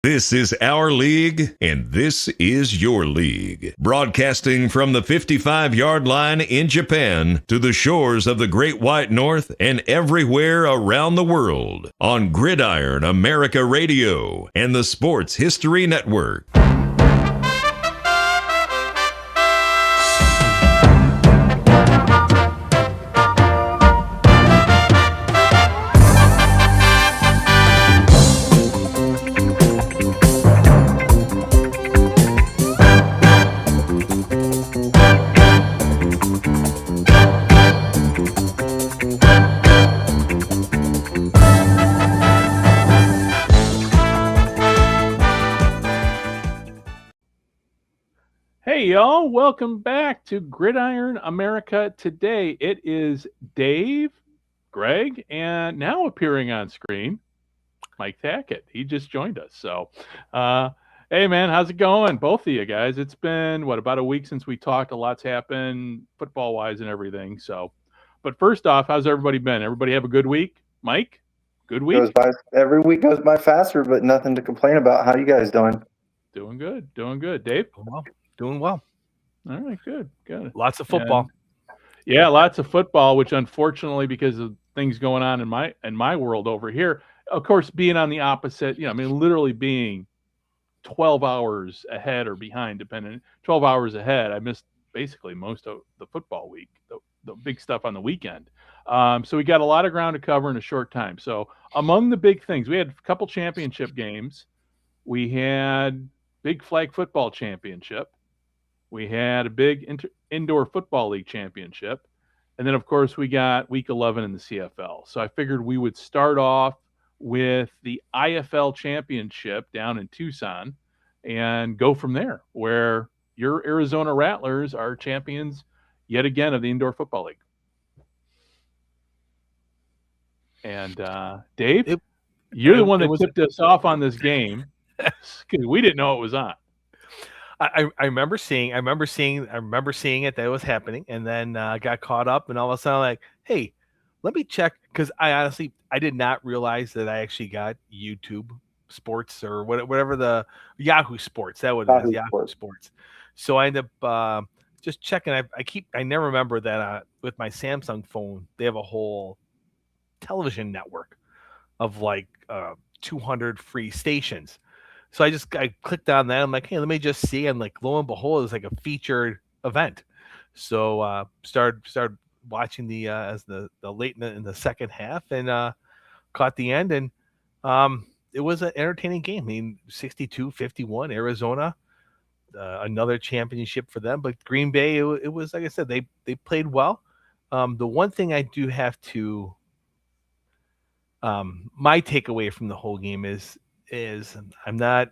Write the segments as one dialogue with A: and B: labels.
A: This is our league, and this is your league. Broadcasting from the 55-yard line in Japan to the shores of the Great White North and everywhere around the world on Gridiron America Radio and the Sports History Network.
B: Hey y'all, welcome back to Gridiron America. Today it is Dave, Greg, and now appearing on screen, Mike Tackett. He just joined us. So, hey man, how's it going? Both of you guys. It's been, about a week since we talked. A lot's happened football-wise and everything. So, but first off, how's everybody been? Everybody have a good week? Mike, good week?
C: Every week goes by faster, but nothing to complain about. How you guys doing?
B: Doing good. Dave?
D: Doing well.
B: All right, good.
D: Lots of football.
B: Yeah, lots of football, which unfortunately, because of things going on in my world over here, of course, being on the opposite, literally being 12 hours ahead or behind, 12 hours ahead, I missed basically most of the football week, the big stuff on the weekend. So we got a lot of ground to cover in a short time. So among the big things, we had a couple championship games. We had big flag football championship. We had a big indoor football league championship. And then, of course, we got week 11 in the CFL. So I figured we would start off with the IFL championship down in Tucson and go from there, where your Arizona Rattlers are champions yet again of the indoor football league. And Dave, you're the one that tipped us off on this game because we didn't know it was on.
D: I remember seeing it that it was happening, and then got caught up, and all of a sudden I'm like, hey, let me check, because I did not realize that I actually got YouTube Sports or whatever the Yahoo Sports, that was Yahoo Sports. So I end up just checking. I never remember that with my Samsung phone they have a whole television network of 200 free stations. So I clicked on that. I'm like, hey, let me just see. And lo and behold, it's like a featured event. So started watching as the late in the second half, and caught the end. And it was an entertaining game. I mean, 62-51, Arizona, another championship for them. But Green Bay, it was, like I said, they played well. The one thing I do have to, my takeaway from the whole game is I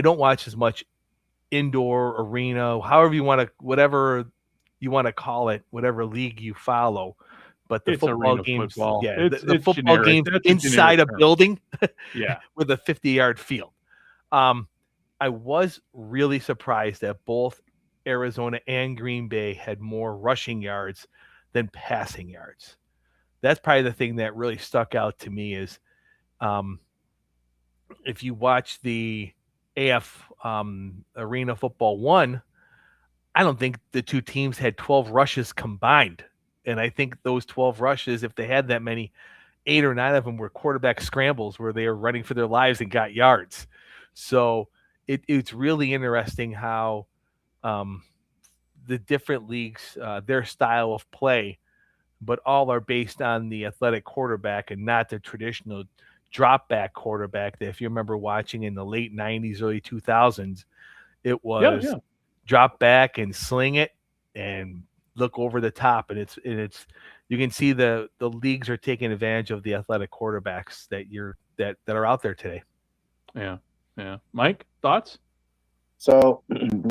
D: don't watch as much indoor arena, whatever you want to call it, whatever league you follow. But the football games, the football game inside a building, with a 50-yard field. I was really surprised that both Arizona and Green Bay had more rushing yards than passing yards. That's probably the thing that really stuck out to me is, if you watch the AF Arena Football 1, I don't think the two teams had 12 rushes combined. And I think those 12 rushes, if they had that many, 8 or 9 of them were quarterback scrambles where they were running for their lives and got yards. So it's really interesting how the different leagues, their style of play, but all are based on the athletic quarterback and not the traditional drop back quarterback that, if you remember watching in the late 90s, early 2000s, it was drop back and sling it and look over the top. And it's you can see the leagues are taking advantage of the athletic quarterbacks that are out there today.
B: Yeah. Mike, thoughts?
C: So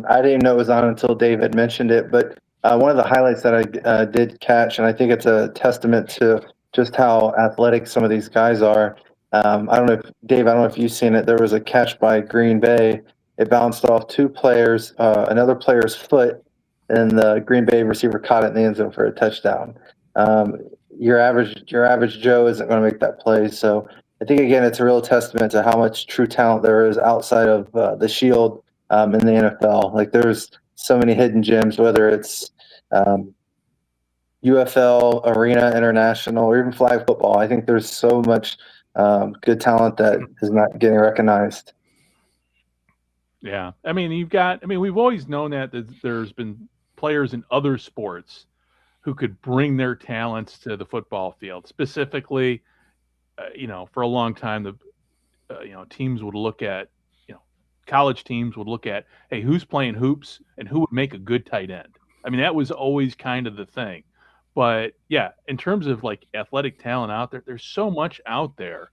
C: I didn't even know it was on until David mentioned it, but one of the highlights that I did catch, and I think it's a testament to just how athletic some of these guys are. I don't know if you've seen it. There was a catch by Green Bay. It bounced off two players, another player's foot, and the Green Bay receiver caught it in the end zone for a touchdown. Your average Joe isn't going to make that play. So I think again, it's a real testament to how much true talent there is outside of the Shield in the NFL. Like there's so many hidden gems, whether it's UFL, Arena International, or even flag football. I think there's so much good talent that is not getting recognized.
B: Yeah. I mean, we've always known that there's been players in other sports who could bring their talents to the football field. Specifically, for a long time, teams would look at, college teams would look at, hey, who's playing hoops and who would make a good tight end. I mean, that was always kind of the thing. But yeah, in terms of like athletic talent out there, there's so much out there.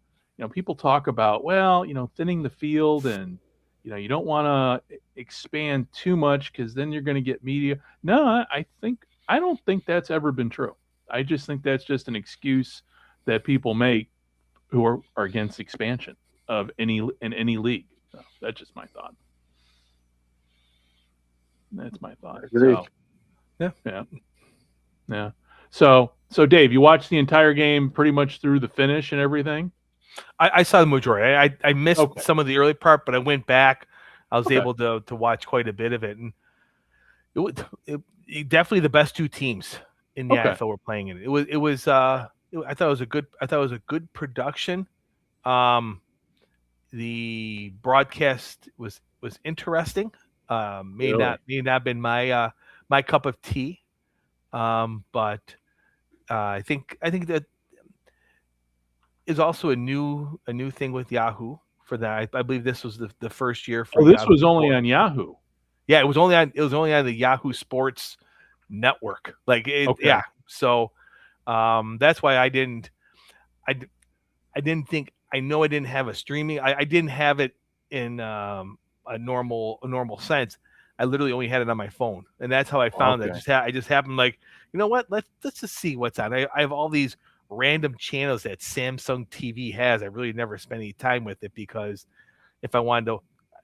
B: People talk about, well, thinning the field and, you don't want to expand too much because then you're going to get media. No, I don't think that's ever been true. I just think that's just an excuse that people make who are against expansion in any league. So that's just my thought. That's my thought. So, yeah. So Dave, you watched the entire game pretty much through the finish and everything?
D: I saw the majority. I missed some of the early part, but I went back. I was able to watch quite a bit of it, and it definitely the best two teams in the NFL were playing in it. I thought it was a good production. The broadcast was interesting. May not been my cup of tea. But I think that is also a new thing with Yahoo for that. I believe this was the first year for
B: this
D: Yahoo
B: was only on Yahoo.
D: Yeah, it was only on the Yahoo Sports network. Yeah. So that's why I didn't think, I know I didn't have a streaming. I didn't have it in a normal sense. I literally only had it on my phone, and that's how I found it. I just happened like, you know what? Let's just see what's on. I have all these random channels that Samsung TV has. I really never spent any time with it because if I wanted to,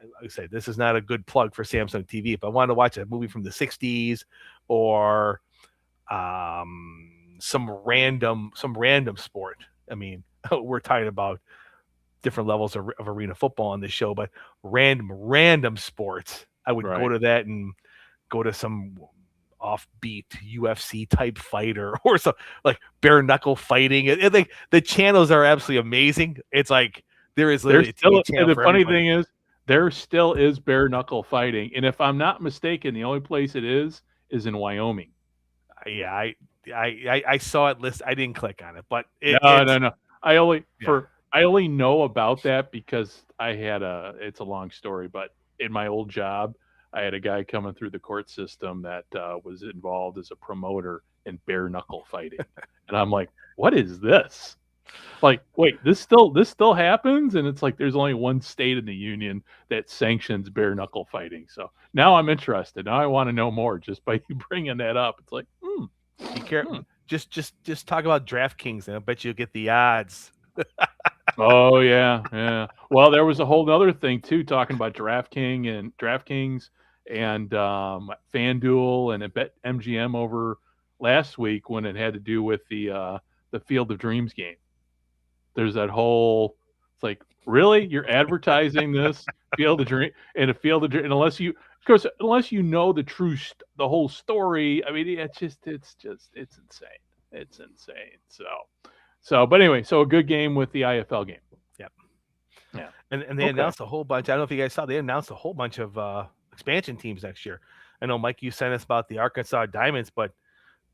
D: like I say, this is not a good plug for Samsung TV. If I wanted to watch a movie from the '60s or some random sport, I mean, we're talking about different levels of arena football on this show, but random sports, I would go to that and go to some offbeat UFC type fighter or some like bare knuckle fighting. Like the channels are absolutely amazing. It's like there is literally
B: and the funny thing is there still is bare knuckle fighting, and if I'm not mistaken, the only place it is in Wyoming.
D: Yeah, I saw it list. I didn't click on it, but
B: no. I only know about that because it's a long story, but in my old job, I had a guy coming through the court system that was involved as a promoter in bare knuckle fighting. And I'm like, what is this? Like, wait, this still happens? And it's like, there's only one state in the union that sanctions bare knuckle fighting. So now I'm interested. Now I want to know more just by you bringing that up. It's like,
D: be careful. Just talk about DraftKings and I bet you'll get the odds.
B: Oh yeah. Well, there was a whole other thing too, talking about DraftKings and FanDuel and BetMGM over last week when it had to do with the Field of Dreams game. There's that whole, it's like, really, you're advertising this Field of Dream and a Field of Dream, and unless you know the whole story, I mean, it's insane. It's insane. So, but anyway, so a good game with the IFL game.
D: Yep. Yeah. And they announced a whole bunch. I don't know if you guys saw, they announced a whole bunch of expansion teams next year. I know, Mike, you sent us about the Arkansas Diamonds, but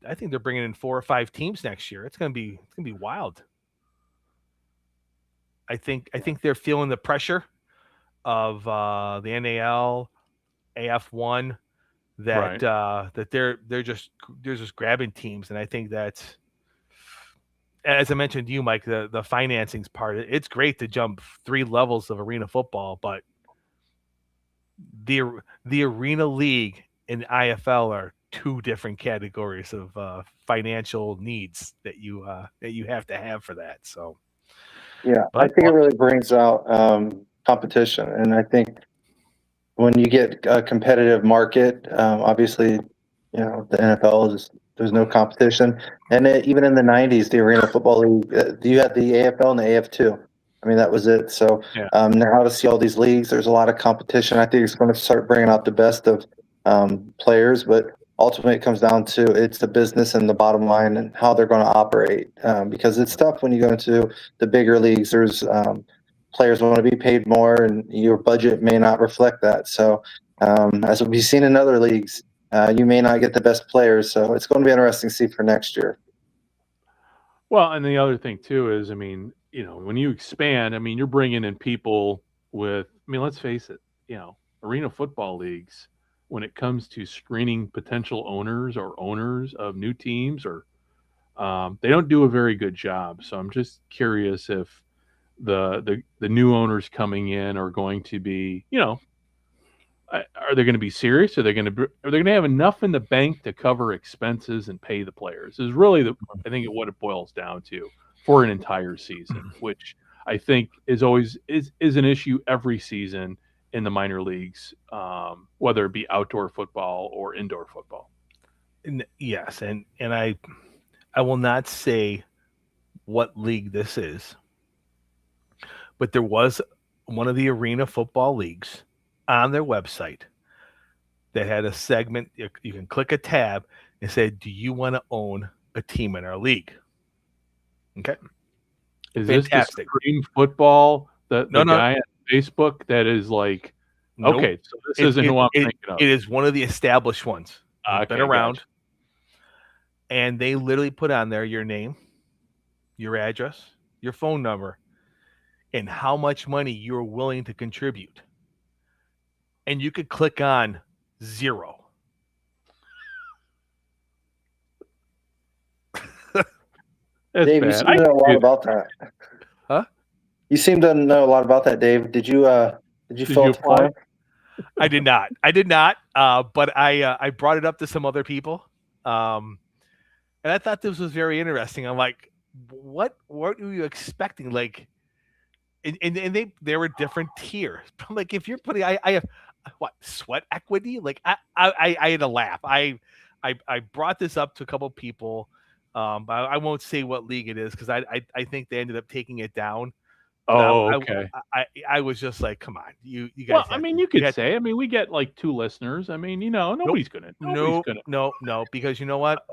D: I think they're bringing in 4 or 5 teams next year. It's going to be wild. I think they're feeling the pressure of the NAL, AF1, that they're just grabbing teams, and I think that's, as I mentioned to you, Mike, the financing's part. It's great to jump 3 levels of arena football, but the arena league and IFL are 2 different categories of financial needs that you have to have for that. So,
C: yeah, I think it really brings out competition, and I think when you get a competitive market, obviously, the NFL there's no competition, and even in the '90s, the Arena Football League, you had the AFL and the AF2, I mean, that was it. So
B: Yeah.
C: now to see all these leagues, there's a lot of competition. I think it's going to start bringing out the best of players, but ultimately it comes down to it's the business and the bottom line and how they're going to operate. Because it's tough when you go into the bigger leagues. There's players want to be paid more, and your budget may not reflect that. So as we've seen in other leagues, you may not get the best players. So it's going to be interesting to see for next year.
B: Well, and the other thing too is, I mean, when you expand, I mean, you're bringing in people with, I mean, let's face it, arena football leagues, when it comes to screening potential owners or owners of new teams, or they don't do a very good job. So I'm just curious if the new owners coming in are going to be, are they going to be serious? Are they going to have enough in the bank to cover expenses and pay the players? Is really I think what it boils down to for an entire season, which I think is always is an issue every season in the minor leagues, whether it be outdoor football or indoor football.
D: Yes, and I will not say what league this is, but there was one of the arena football leagues on their website that had a segment. You can click a tab and say, do you want to own a team in our league? Okay.
B: Is
D: Fantastic.
B: This the Supreme Football, the
D: No.
B: guy on Facebook that is like,
D: Nope.
B: okay, so this isn't who I'm thinking of.
D: It is one of the established ones.
B: Okay,
D: Been around.
B: gotcha.
D: And they literally put on there your name, your address, your phone number, and how much money you're willing to contribute. And you could click on 0.
C: Dave, you seem to know a lot about that.
D: Huh?
C: You seem to know a lot about that, Dave. Did you fill out the form?
D: I did not. But I brought it up to some other people, and I thought this was very interesting. I'm like, what were you expecting? Like, and there were different tiers. I'm like, if you're putting, I have what, sweat equity? Like, I had to laugh. I brought this up to a couple of people. But I won't say what league it is because I think they ended up taking it down.
B: Oh, okay.
D: I was just like, come on, you guys.
B: Well, I mean, you could say. I mean, we get like 2 listeners. I mean, nobody's gonna.
D: No, because you know what?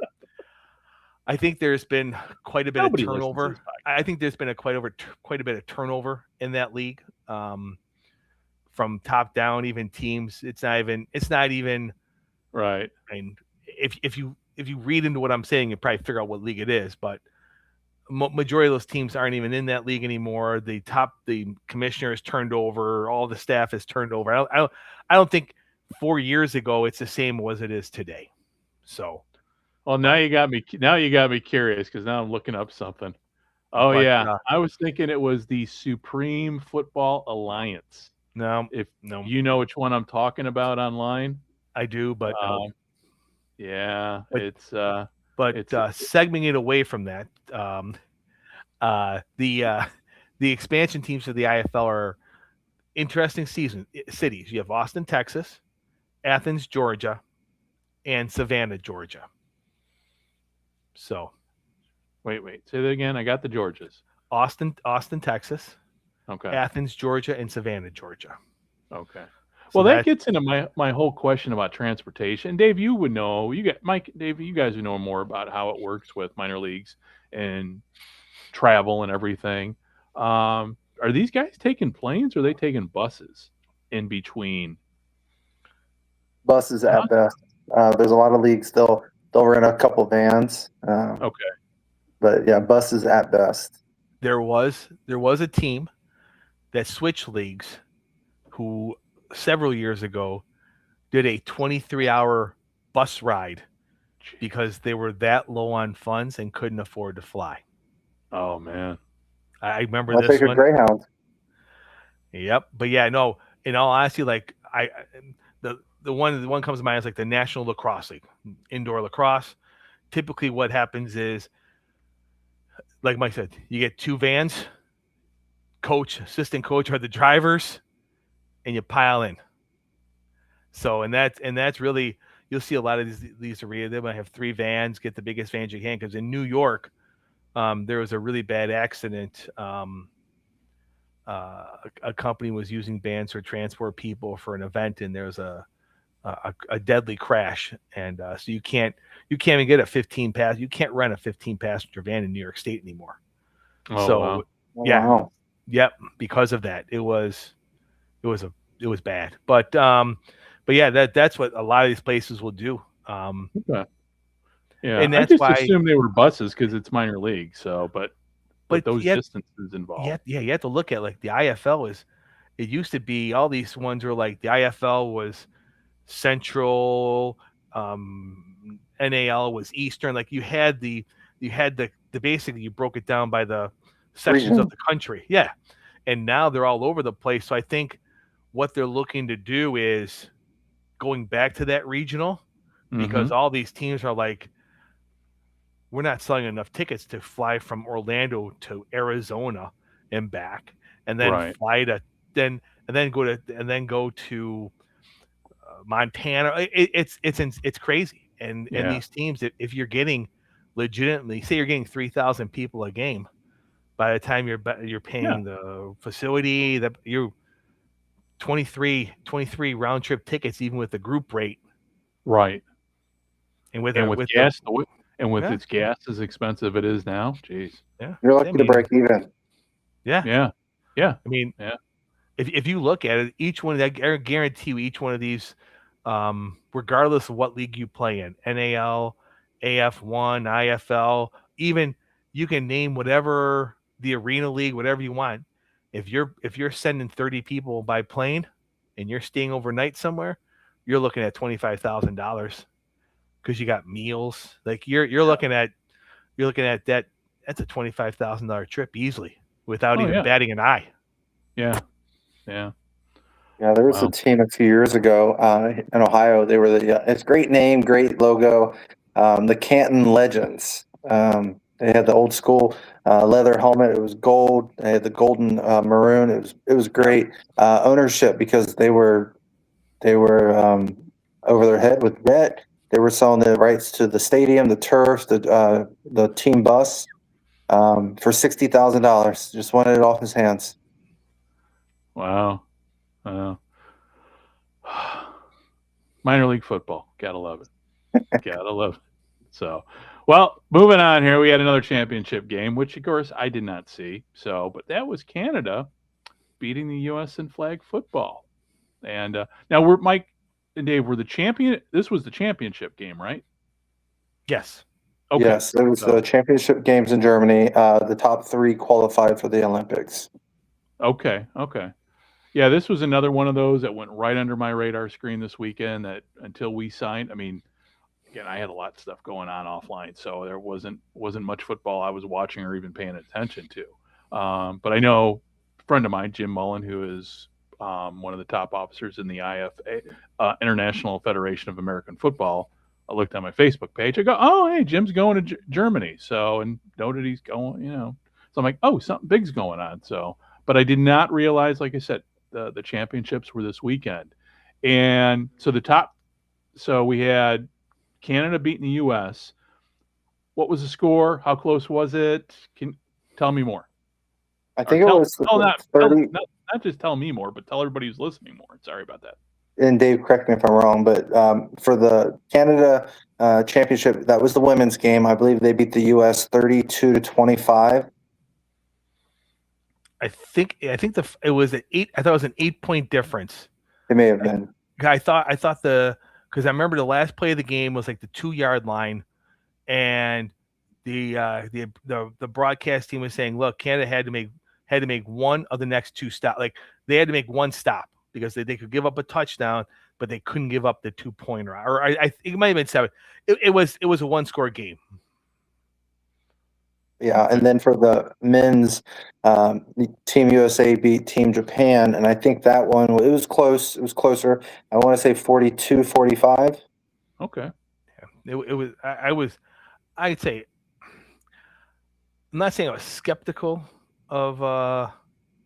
D: I think there's been quite a bit of turnover. I think there's been quite a bit of turnover in that league, from top down. Even teams, it's not even
B: right.
D: I mean, if you read into what I'm saying, you probably figure out what league it is. But majority of those teams aren't even in that league anymore. The commissioner has turned over. All the staff has turned over. I don't think 4 years ago it's the same as it is today. So,
B: well, now you got me curious because now I'm looking up something. Oh, but, yeah, I was thinking it was the Supreme Football Alliance.
D: No,
B: you know which one I'm talking about online.
D: I do, but
B: yeah, it's
D: segmenting it away from that. The expansion teams of the IFL are interesting cities. You have Austin, Texas, Athens, Georgia, and Savannah, Georgia. So,
B: wait, say that again. I got the Georgias.
D: Austin, Texas.
B: Okay.
D: Athens, Georgia, and Savannah, Georgia.
B: Okay. So well, that gets into my whole question about transportation. Dave, you would know. Dave, you guys would know more about how it works with minor leagues and travel and everything. Are these guys taking planes or are they taking buses in between?
C: Buses at best. There's a lot of leagues they'll rent a couple vans.
B: Okay.
C: But yeah, buses at best.
D: There was a team that switched leagues who several years ago did a 23-hour bus ride because they were that low on funds and couldn't afford to fly.
B: Oh man,
D: I remember
C: I'll
D: this
C: take
D: one.
C: A Greyhound.
D: Yep, but yeah, no. In all honesty, like the one comes to mind is like the National Lacrosse League, indoor lacrosse. Typically, what happens is, like Mike said, you get 2 vans. Coach, assistant coach are the drivers, and you pile in. So, and that's really, you'll see a lot of these arenas. They might have 3 vans, get the biggest vans you can. Because in New York, there was a really bad accident a company was using bands to transport people for an event, and there's a deadly crash, and so you can't even get a 15 pass. You can't rent a 15 passenger van in New York State anymore.
B: Oh,
D: So
B: wow.
D: yeah,
C: Wow.
D: yep. Because of that, it was bad. But yeah, that's what a lot of these places will do.
B: Okay. Yeah,
D: And
B: I
D: that's
B: just
D: why.
B: assumed they were buses because it's minor league. So, but with
D: But
B: those
D: yet,
B: distances involved.
D: you have to look at like the IFL is. It used to be all these ones were like the IFL was Central, NAL was Eastern. Like you had the basically you broke it down by the sections
C: Region.
D: of the country. Yeah. And now they're all over the place. So I think what they're looking to do is going back to that regional because all these teams are like, we're not selling enough tickets to fly from Orlando to Arizona and back, and then
B: Right.
D: fly to then go to Montana. It's crazy. And
B: Yeah.
D: these teams, if you're getting legitimately, say you're getting 3,000 people a game, by the time you're paying the facility, that you're 23 round trip tickets, even with the group rate,
B: Right.
D: and with
B: gas, and with
D: Yeah.
B: its gas as expensive it is now. Jeez.
C: You're lucky to break even.
D: Yeah.
B: Yeah. Yeah.
D: I mean,
B: Yeah.
D: if you look at it, each one, I guarantee you, each one of these, regardless of what league you play in, NAL, AF1, IFL, even you can name whatever the arena league, whatever you want. If you're sending 30 people by plane and you're staying overnight somewhere, you're looking at $25,000 because you got meals. Like you're looking at that. That's a $25,000 trip easily without even batting an eye.
B: Yeah. Yeah.
C: Yeah, there was a
B: Wow.
C: team a few years ago in Ohio. They were it's a great name, great logo, the Canton Legends. They had the old school leather helmet. It was gold. They had the golden maroon. It was great ownership because they were over their head with debt. They were selling the rights to the stadium, the turf, the team bus for $60,000. Just wanted it off his hands.
B: Wow. Minor league football. Gotta love it. Gotta love it. So, well, moving on here, we had another championship game, which of course I did not see. So, but that was Canada beating the U.S. in flag football. And now we're Mike and Dave were the champion. This was the championship game, right?
D: Yes.
B: Okay.
C: Yes, it was the championship games in Germany. The top three qualified for the Olympics.
B: Okay. Yeah, this was another one of those that went right under my radar screen this weekend. That until we signed, I mean, again, I had a lot of stuff going on offline, so there wasn't much football I was watching or even paying attention to. But I know a friend of mine, Jim Mullen, who is one of the top officers in the IFA, International Federation of American Football. I looked on my Facebook page. I go, oh, hey, Jim's going to Germany. So, and noted he's going, So I'm like, oh, something big's going on. So, but I did not realize, like I said, the championships were this weekend. And so we had Canada beating the U.S. What was the score? How close was it? Can tell me more.
C: I think it was 30.
B: Not just tell me more, but tell everybody who's listening more. Sorry about that.
C: And Dave, correct me if I'm wrong, but for the Canada championship, that was the women's game. I believe they beat the U.S. 32-25.
D: I think it was an 8. I thought it was an 8-point difference.
C: It may have been.
D: I thought because I remember the last play of the game was like the 2-yard line, and the broadcast team was saying, look, Canada had to make one of the next 2 stops. Like they had to make one stop because they could give up a touchdown, but they couldn't give up the 2-pointer. Or I think it might have been 7. It was a 1-score game.
C: Yeah, and then for the men's, Team USA beat Team Japan, and I think that one, it was close. It was closer. I want to say 42-45.
B: Okay.
D: Yeah, I'd say, I'm not saying I was skeptical of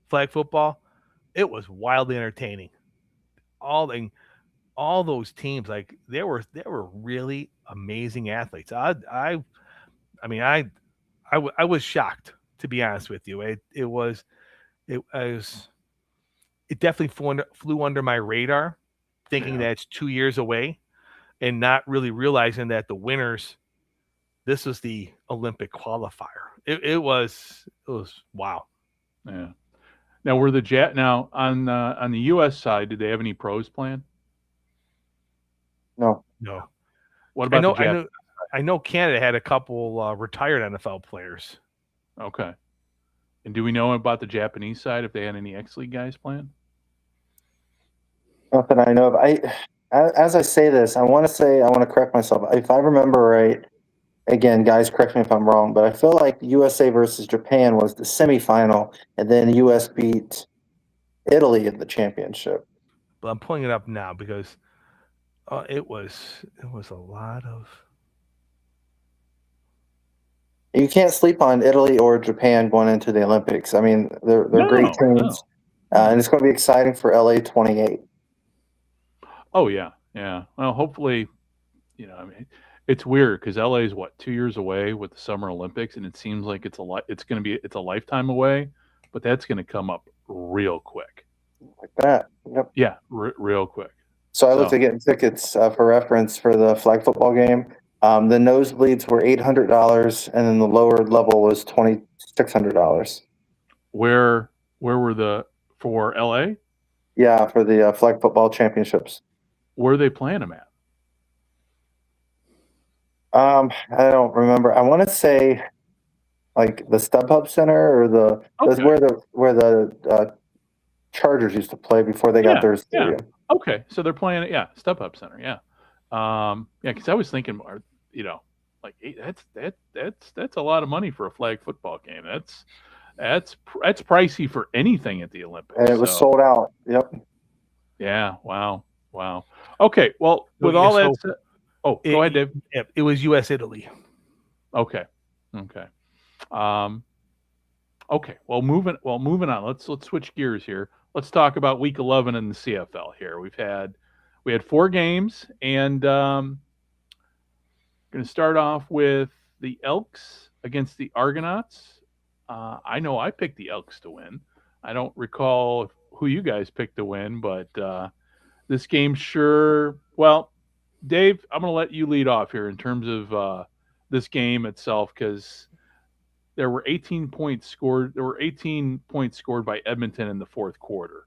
D: flag football. It was wildly entertaining. All those teams, like they were really amazing athletes. I was shocked, to be honest with you. It was it definitely flew under my radar, thinking that it's 2 years away, and not really realizing that the winners, this was the Olympic qualifier. It was wow.
B: Yeah. Now were the now on the U.S. side, did they have any pros planned?
C: No.
B: What about the Jap?
D: I know Canada had a couple retired NFL players.
B: Okay. And do we know about the Japanese side if they had any X League guys planned?
C: Not that I know of. As I say this, I want to correct myself. If I remember right, again, guys, correct me if I'm wrong, but I feel like USA versus Japan was the semifinal, and then the US beat Italy in the championship.
D: But I'm pulling it up now because it was a lot of.
C: You can't sleep on Italy or Japan going into the Olympics. I mean, they're great teams, and it's going to be exciting for LA 28.
B: Oh yeah. Well, hopefully, I mean, it's weird because LA is 2 years away with the Summer Olympics, and it seems like it's a lifetime away, but that's going to come up real quick.
C: Like that. Yep.
B: Yeah, real quick.
C: So I looked at getting tickets for reference for the flag football game. The nosebleeds were $800, and then the lower level was $2,600.
B: Where were for LA?
C: Yeah, for the flag football championships.
B: Where are they playing them at?
C: I don't remember. I want to say like the StubHub Center or that's where the Chargers used to play before they got their stadium.
B: Yeah. Okay, so they're playing it. Yeah, StubHub Center. Yeah, because I was thinking more. Like that's a lot of money for a flag football game. That's pricey for anything at the Olympics.
C: And it was sold out. Yep.
B: Yeah. Wow. Okay. Well, with all that said, go ahead, Dave.
D: It was U.S. Italy.
B: Okay. Okay. Well, moving on. Let's switch gears here. Let's talk about Week 11 in the CFL. Here we had 4 games, and going to start off with the Elks against the Argonauts. I know I picked the Elks to win. I don't recall who you guys picked to win, but this game sure. Well, Dave, I'm going to let you lead off here in terms of this game itself, because there were 18 points scored. There were 18 points scored by Edmonton in the fourth quarter.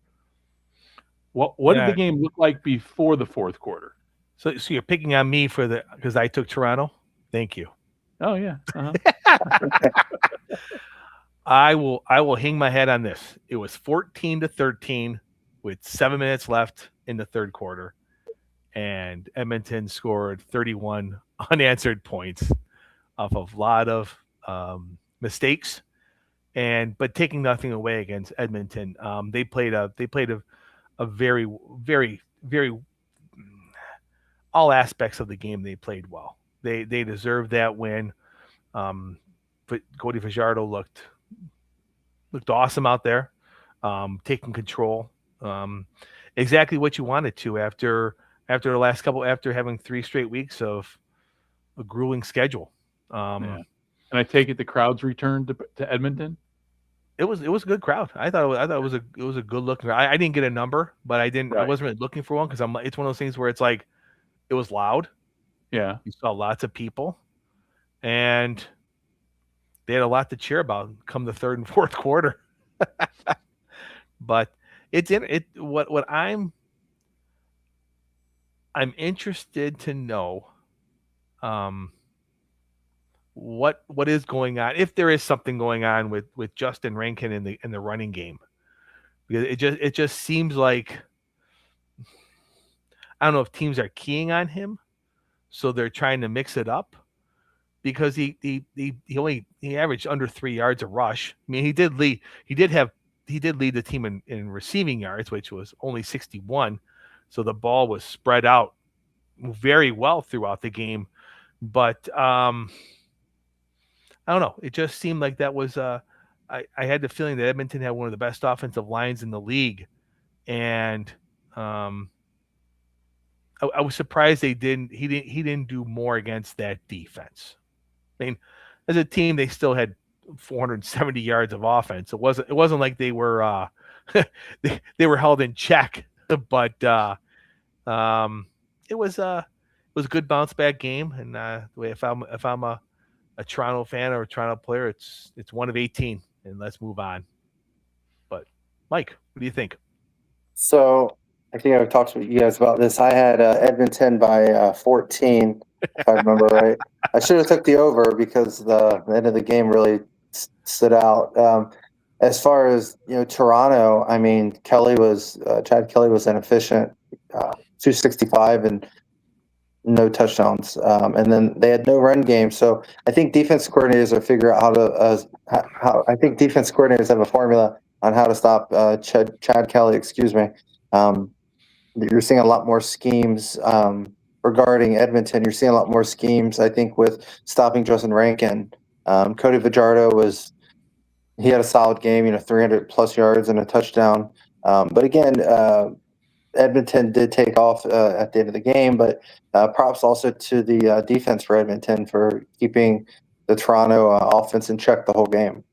B: What did the game look like before the fourth quarter?
D: So you're picking on me because I took Toronto? Thank you.
B: Oh yeah. Uh-huh.
D: I will hang my head on this. It was 14-13 with 7 minutes left in the third quarter, and Edmonton scored 31 unanswered points off of a lot of mistakes, but taking nothing away against Edmonton. They played a very, very, very all aspects of the game. They played well. They deserved that win. But Cody Fajardo looked awesome out there, taking control. Exactly what you wanted to after the last couple, after having 3 straight weeks of a grueling schedule.
B: And I take it the crowd's returned to Edmonton.
D: It was a good crowd. I thought it was a good looking. I didn't get a number, but I wasn't really looking for one because it's one of those things where it's like it was loud.
B: Yeah,
D: you saw lots of people, and they had a lot to cheer about come the third and fourth quarter. But what I'm interested to know what is going on, if there is something going on with Justin Rankin in the running game, because it just seems like, I don't know if teams are keying on him, so they're trying to mix it up, because he averaged under 3 yards a rush. I mean, he did lead the team in receiving yards, which was only 61. So the ball was spread out very well throughout the game. But I don't know. It just seemed like that was I had the feeling that Edmonton had one of the best offensive lines in the league, and I was surprised he didn't do more against that defense. I mean, as a team, they still had 470 yards of offense. It wasn't like they were they were held in check, but it was a good bounce back game. And the way if I'm a Toronto fan or a Toronto player, it's one of 18, and let's move on. But Mike, what do you think?
C: So I think I've talked to you guys about this. I had Edmonton by 14, if I remember right. I should have took the over because the end of the game really stood out. As far as Toronto, I mean, Chad Kelly was inefficient, 265 and no touchdowns, and then they had no run game. So I think defense coordinators will figure out how to. I think defense coordinators have a formula on how to stop Chad Kelly. Excuse me. You're seeing a lot more schemes regarding Edmonton. You're seeing a lot more schemes, I think, with stopping Justin Rankin. Cody Fajardo he had a solid game, 300 plus yards and a touchdown. But again, Edmonton did take off at the end of the game, but props also to the defense for Edmonton for keeping the Toronto offense in check the whole game.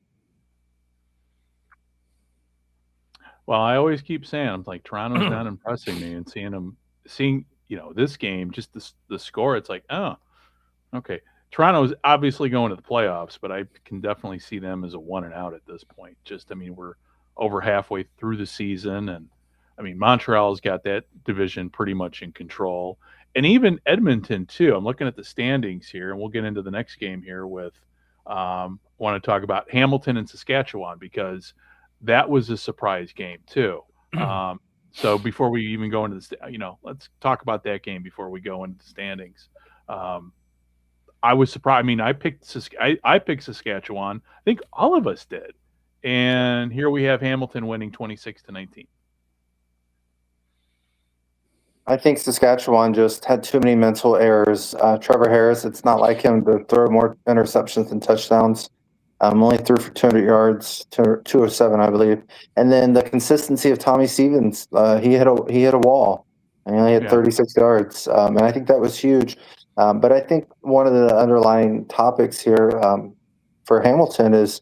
B: Well, I always keep saying, I'm like, Toronto's not impressing me, and seeing this game, just the score, it's like, oh, okay. Toronto's obviously going to the playoffs, but I can definitely see them as a 1-and-out at this point. We're over halfway through the season, and Montreal's got that division pretty much in control. And even Edmonton, too. I'm looking at the standings here, and we'll get into the next game here with want to talk about Hamilton and Saskatchewan, because that was a surprise game, too. So before we even go into let's talk about that game before we go into the standings. I was surprised. I picked Saskatchewan. I think all of us did. And here we have Hamilton winning 26-19.
C: I think Saskatchewan just had too many mental errors. Trevor Harris, it's not like him to throw more interceptions than touchdowns. Only threw for 200 yards, 207, I believe. And then the consistency of Tommy Stevens, he hit a wall. And he only had 36 yards. And I think that was huge. But I think one of the underlying topics here for Hamilton is,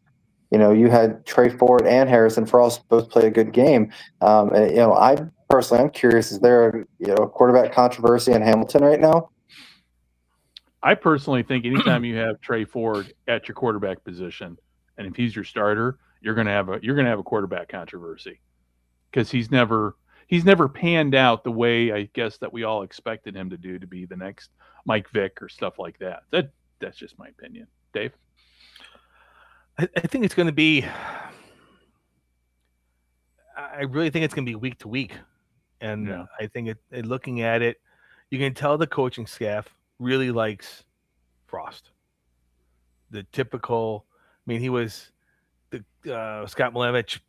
C: you had Trey Ford and Harrison Frost both play a good game. I'm curious, is there a quarterback controversy in Hamilton right now?
B: I personally think anytime you have Trey Ford at your quarterback position, and if he's your starter, you're gonna have a quarterback controversy, because he's never panned out the way I guess that we all expected him to do, to be the next Mike Vick or stuff like that. That's just my opinion. Dave?
D: I think it's going to be. I really think it's going to be week to week, and I think looking at it, you can tell the coaching staff really likes Frost. The typical. He was the Scott Milavich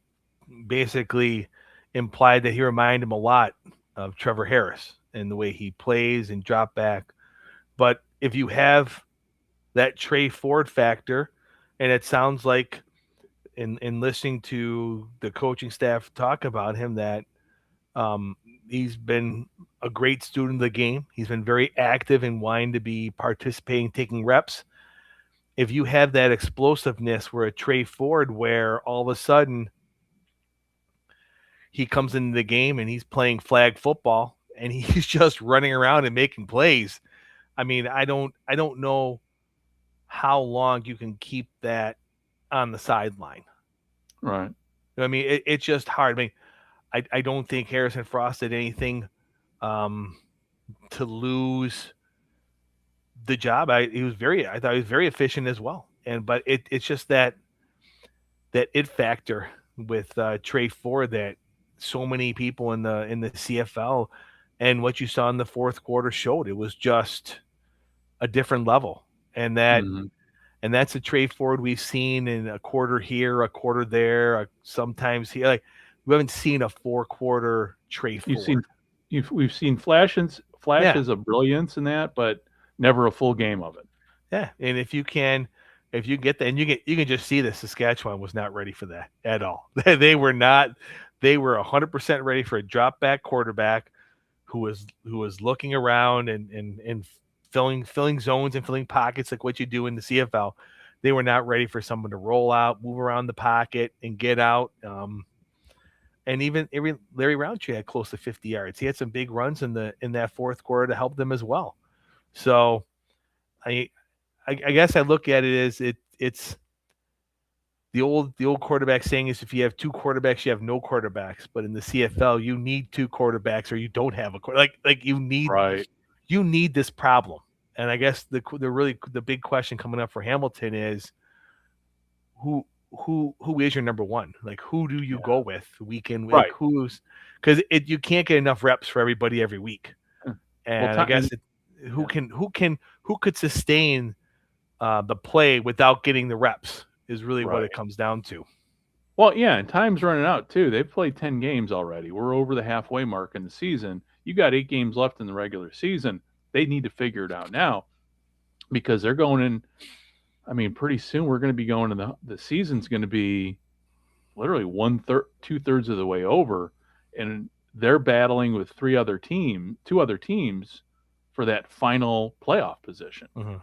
D: basically implied that he reminded him a lot of Trevor Harris in the way he plays and drop back. But if you have that Trey Ford factor, and it sounds like in listening to the coaching staff talk about him that he's been a great student of the game. He's been very active and wanting to be participating, taking reps. If you have that explosiveness where a Trey Ford, where all of a sudden he comes into the game and he's playing flag football and he's just running around and making plays. I don't know how long you can keep that on the sideline.
B: Right.
D: It's just hard. I don't think Harrison Frost did anything to lose the job. I thought he was very efficient as well. But it's just that it factor with Trey Ford that so many people in the CFL and what you saw in the fourth quarter showed. It was just a different level, and that's a Trey Ford we've seen in a quarter here, a quarter there, sometimes here. Like, we haven't seen a 4-quarter Trey Ford.
B: We've seen flashes of brilliance in that, but never a full game of it.
D: Yeah, and if you get that, and you can just see that Saskatchewan was not ready for that at all. They were not. They were 100% ready for a drop back quarterback who was looking around and filling zones and filling pockets like what you do in the CFL. they were not ready for someone to roll out, move around the pocket, and get out. And even Larry Roundtree had close to 50 yards. He had some big runs in that fourth quarter to help them as well. So I guess I look at it as it's the old quarterback saying is if you have two quarterbacks, you have no quarterbacks. But in the CFL, you need two quarterbacks or you don't have a quarterback. Like you need this problem. And I guess the big question coming up for Hamilton is who is your number one? Like, who do you go with week in week?
B: Right.
D: Because you can't get enough reps for everybody every week. And I guess who could sustain the play without getting the reps is really what it comes down to.
B: Well, yeah, and time's running out too. They've played 10 games already. We're over the halfway mark in the season. You got 8 games left in the regular season. They need to figure it out now because they're going in. I mean, pretty soon we're going to be going to the season's going to be literally 2/3 of the way over, and they're battling with 2 other teams for that final playoff position.
D: Mm-hmm.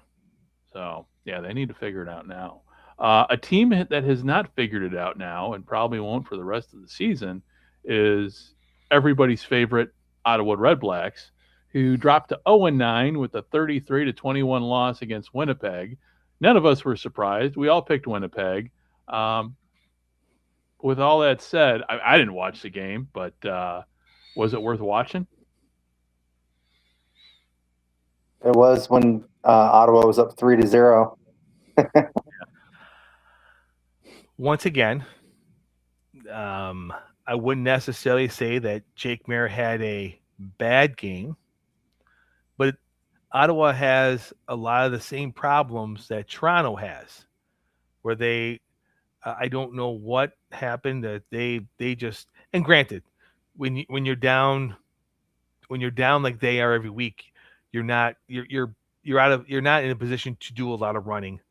B: So yeah, they need to figure it out now. A team that has not figured it out now and probably won't for the rest of the season is everybody's favorite Ottawa Redblacks, who dropped to 0-9 with a 33-21 loss against Winnipeg. None of us were surprised. We all picked Winnipeg. With all that said, I didn't watch the game, but was it worth watching?
C: It was when Ottawa was up 3-0.
D: Once again, I wouldn't necessarily say that Jake Mayer had a bad game, but Ottawa has a lot of the same problems that Toronto has, where they, I don't know what happened that they just, and granted, when you're down like they are every week, you're not in a position to do a lot of running,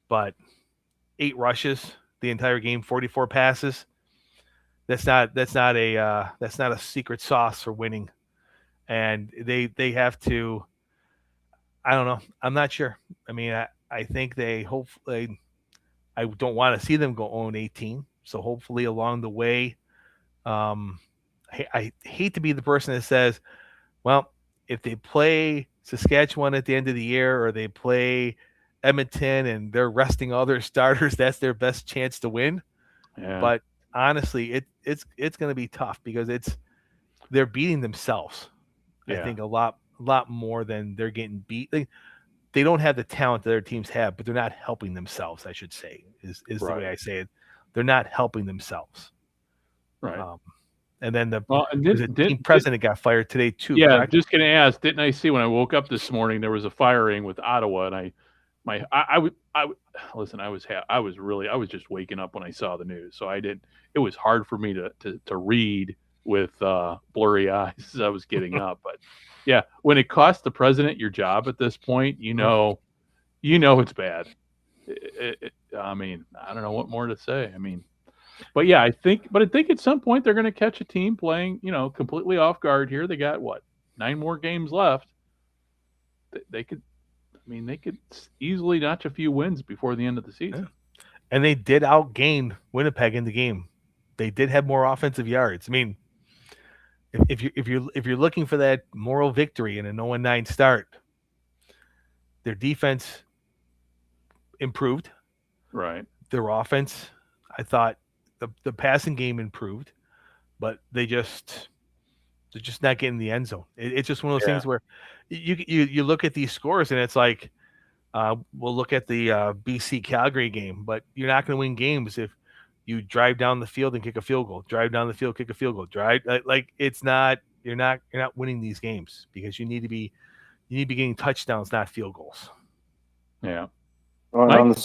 D: but 8 rushes the entire game, 44 passes. That's not a secret sauce for winning, and they have to. I don't know. I'm not sure. I mean, I think they hopefully. I don't want to see them go 0-18. So hopefully along the way, I hate to be the person that says, well, if they play Saskatchewan at the end of the year or they play Edmonton and they're resting all their starters, that's their best chance to win.
B: Yeah.
D: But honestly, it's going to be tough because they're beating themselves.
B: Yeah.
D: I think a lot more than they're getting beat. They don't have the talent that their teams have, but they're not helping themselves, I should say, is the way I say it. They're not helping themselves.
B: Right.
D: And then the
B: team
D: president got fired today too.
B: Yeah,
D: correct?
B: just going to ask, didn't I see when I woke up this morning there was a firing with Ottawa, and listen, I was just waking up when I saw the news, so it was hard for me to read with blurry eyes as I was getting up, but yeah, when it costs the president your job at this point, you know it's bad. I mean, I don't know what more to say. I mean, but yeah, I think at some point they're going to catch a team playing, completely off guard here. They got 9 more games left. They could easily notch a few wins before the end of the season.
D: And they did outgain Winnipeg in the game. They did have more offensive yards. I mean, if you're looking for that moral victory in an 0-9 start, their defense improved.
B: Right.
D: Their offense, I thought the passing game improved, but they're just not getting the end zone. It's just one of those things where you look at these scores and it's like, we'll look at the BC Calgary game, but you're not going to win games if you drive down the field and kick a field goal, drive down the field, kick a field goal, you're not winning these games because you need to be getting touchdowns, not field goals.
B: Yeah.
C: Well, in the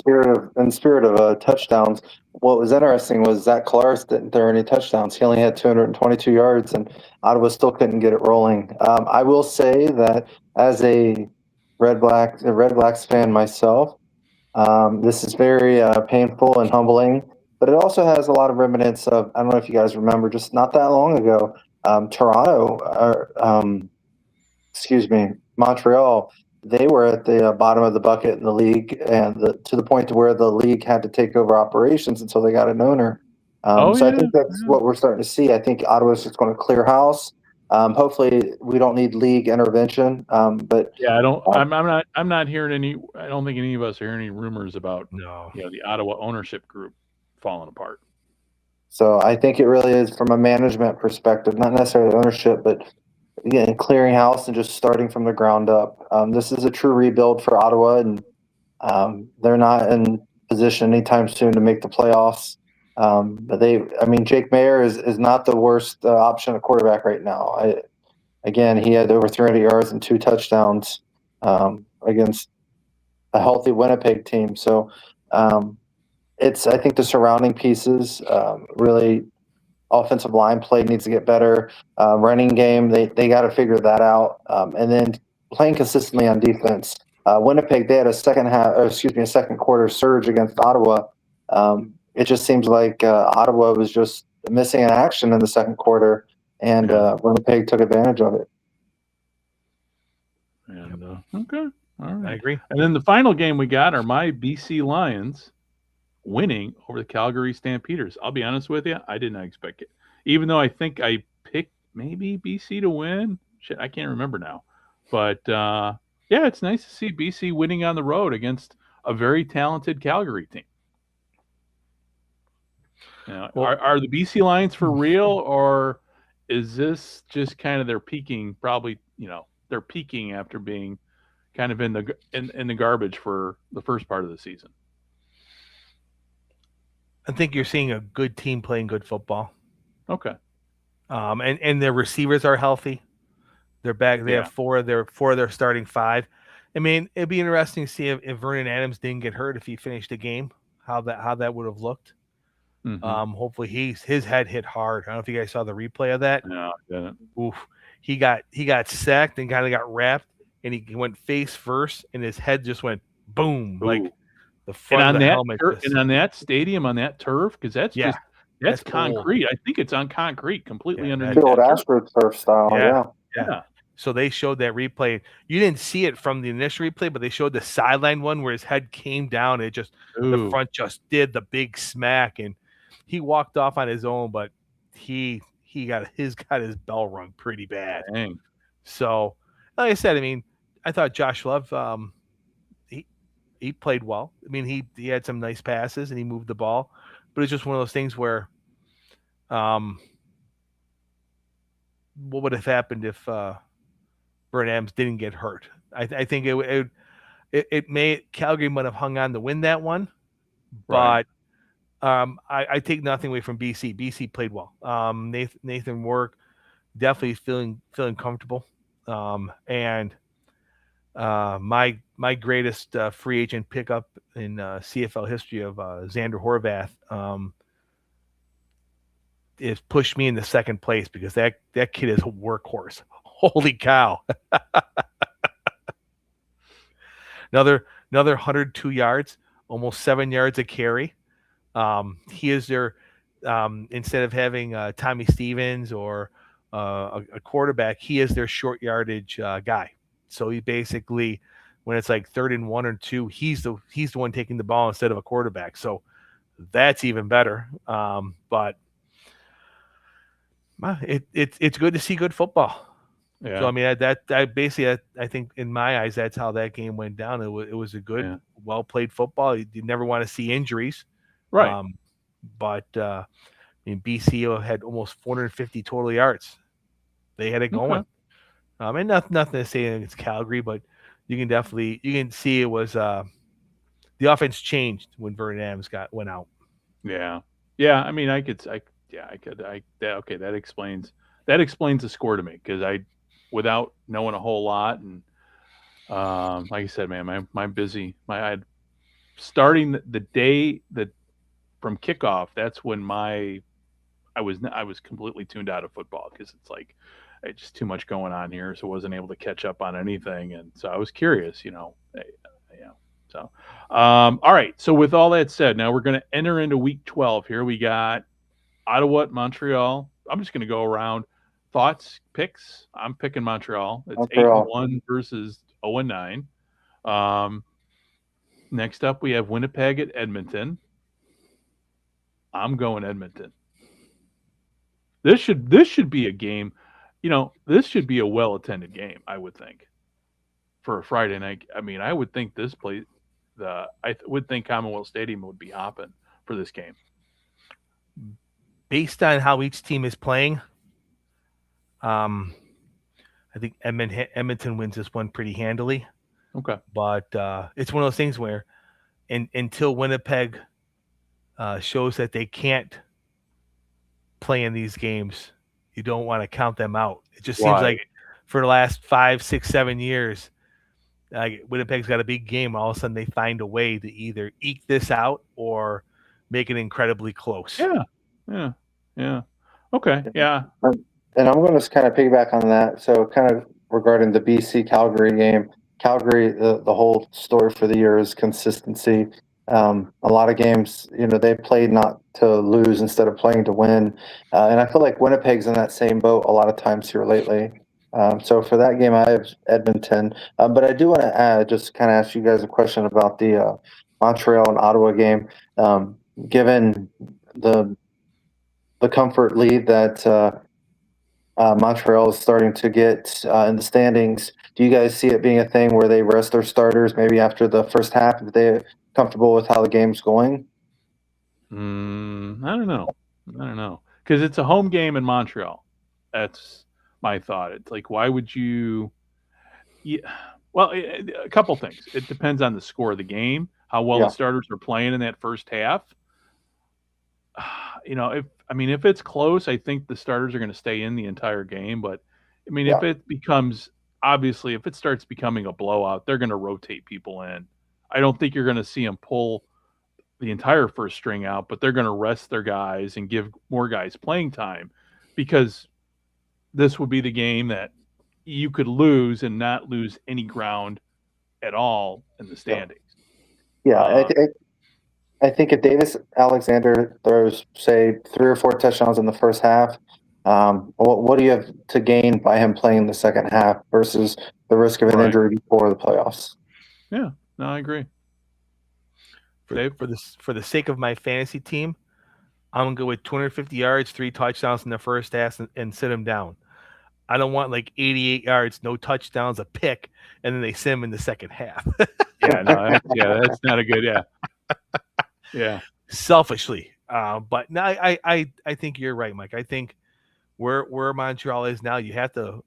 C: spirit of touchdowns, what was interesting was Zach Collaros didn't throw any touchdowns. He only had 222 yards, and Ottawa still couldn't get it rolling. I will say that as a Red Blacks fan myself, this is very painful and humbling. But it also has a lot of remnants of, I don't know if you guys remember, just not that long ago, Montreal they were at the bottom of the bucket in the league, and to the point to where the league had to take over operations until they got an owner. So I think that's what we're starting to see. I think Ottawa's just going to clear house. Hopefully, we don't need league intervention. But
B: yeah, I'm not hearing any. I don't think any of us are hearing any rumors about the Ottawa ownership group falling apart.
C: So I think it really is from a management perspective, not necessarily ownership, but again, clearing house and just starting from the ground up. This is a true rebuild for Ottawa, and they're not in position anytime soon to make the playoffs. But Jake Mayer is not the worst option at quarterback right now. Again, he had over 300 yards and 2 touchdowns against a healthy Winnipeg team. So I think the surrounding pieces really. Offensive line play needs to get better. Running game, they got to figure that out. And then playing consistently on defense. Winnipeg, they had a second quarter surge against Ottawa. It just seems like Ottawa was just missing in action in the second quarter, and Winnipeg took advantage of it.
B: And okay, all right,
D: I agree.
B: And then the final game we got are my BC Lions winning over the Calgary Stampeders. I'll be honest with you, I did not expect it. Even though I think I picked maybe BC to win. Shit, I can't remember now. But it's nice to see BC winning on the road against a very talented Calgary team. Are the BC Lions for real, or is this just kind of their peaking? Probably, they're peaking after being kind of in the garbage for the first part of the season.
D: I think you're seeing a good team playing good football.
B: Okay.
D: And their receivers are healthy. They're back. They have four of their starting 5. I mean, it'd be interesting to see if Vernon Adams didn't get hurt, if he finished the game, how that would have looked. Mm-hmm. Hopefully his head hit hard. I don't know if you guys saw the replay of that.
B: No, I didn't.
D: Oof. He got sacked and kind of got wrapped, and he went face first, and his head just went boom. Ooh. Like the front of the helmet.
B: And on that stadium, on that turf, because that's concrete. Old. I think it's on concrete, completely underneath.
C: The old Astro turf style.
D: Yeah. So they showed that replay. You didn't see it from the initial replay, but they showed the sideline one where his head came down. It just the front just did the big smack, and he walked off on his own, but he got his bell rung pretty bad.
B: Dang.
D: So, like I said, I mean, I thought Josh Love he played well. I mean, he had some nice passes and he moved the ball, but it's just one of those things where, what would have happened if Vernon Adams didn't get hurt? I think Calgary might have hung on to win that one, but I take nothing away from BC. BC played well. Nathan Work definitely feeling comfortable, and my greatest free agent pickup in CFL history of Xander Horvath is pushed me into second place, because that kid is a workhorse. Holy cow. Another 102 yards, almost 7 yards a carry. He is their instead of having Tommy Stevens or a quarterback, he is their short yardage guy. So he basically, when it's like 3rd and 1 or 2, he's the one taking the ball instead of a quarterback. So that's even better. But it's good to see good football. Yeah. So I mean that basically I think in my eyes that's how that game went down. It was a good, well played football. You never want to see injuries,
B: right?
D: But I mean, BC had almost 450 total yards. They had it going. And nothing to say against Calgary, but you can see it was the offense changed when Vernon Adams went out.
B: Yeah. I mean, that explains the score to me, because without knowing a whole lot, and like I said, man, I starting the day that from kickoff, that's when I was completely tuned out of football, because it's like just too much going on here, so I wasn't able to catch up on anything, and so I was curious, So, all right. So with all that said, now we're going to enter into week 12 here. We got Ottawa at Montreal. I'm just going to go around. Thoughts, picks. I'm picking Montreal. It's 8-1 versus 0-9. Next up, we have Winnipeg at Edmonton. I'm going Edmonton. This should be a game. This should be a well-attended game, I would think, for a Friday night. I mean, I would think this place, would think Commonwealth Stadium would be hopping for this game.
D: Based on how each team is playing, I think Edmonton wins this one pretty handily.
B: Okay.
D: But it's one of those things where until Winnipeg shows that they can't play in these games, you don't want to count them out. It just seems like for the last 5, 6, 7 years, Winnipeg's got a big game. All of a sudden, they find a way to either eke this out or make it incredibly close.
B: Yeah. Okay. Yeah.
C: And I'm going to kind of piggyback on that. So kind of regarding the BC Calgary game, Calgary, the whole story for the year is consistency. A lot of games, they played not to lose instead of playing to win. And I feel like Winnipeg's in that same boat a lot of times here lately. So for that game, I have Edmonton. But I do want to add, just kind of ask you guys a question about the Montreal and Ottawa game. Given the comfort lead that Montreal is starting to get in the standings, do you guys see it being a thing where they rest their starters maybe after the first half if they're comfortable with how the game's going?
B: I don't know. Because it's a home game in Montreal. That's my thought. It's like, why would you? Yeah. Well, a couple things. It depends on the score of the game, how well the starters are playing in that first half. If it's close, I think the starters are going to stay in the entire game. But if if it starts becoming a blowout, they're going to rotate people in. I don't think you're going to see them pull the entire first string out, but they're going to rest their guys and give more guys playing time, because this would be the game that you could lose and not lose any ground at all in the standings.
C: Yeah, I think if Davis Alexander throws, say, 3 or 4 touchdowns in the first half, what do you have to gain by him playing in the second half versus the risk of an injury before the playoffs?
B: Yeah, no, I agree.
D: For the sake of my fantasy team, I'm going to go with 250 yards, 3 touchdowns in the first half and sit him down. I don't want like 88 yards, no touchdowns, a pick, and then they sit him in the second half.
B: That's not a good, Yeah.
D: Selfishly. But no, I think you're right, Mike. I think where Montreal is now, you have to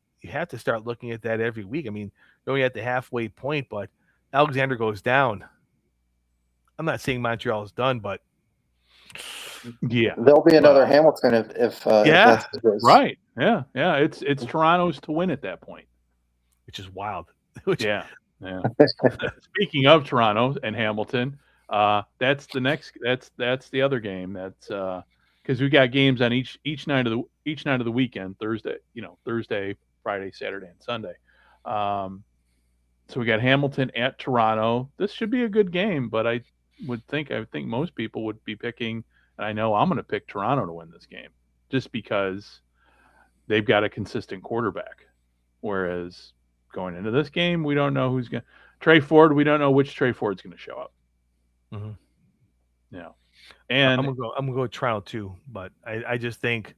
D: start looking at that every week. I mean, you're only at the halfway point, but Alexander goes down. I'm not saying Montreal is done, but
C: there'll be another Hamilton if that's the case.
B: Right. Yeah. It's Toronto's to win at that point,
D: which is wild.
B: Yeah. Speaking of Toronto and Hamilton, that's the other game. That's because we got games on each night of the weekend. Thursday, Friday, Saturday, and Sunday. So we got Hamilton at Toronto. This should be a good game, but I think most people would be picking, and I know I'm going to pick Toronto to win this game just because they've got a consistent quarterback. Whereas going into this game, we don't know who's going to Trey Ford. We don't know which Trey Ford's going to show up.
D: Mm-hmm.
B: Yeah. And
D: I'm gonna go with Toronto too, but I just think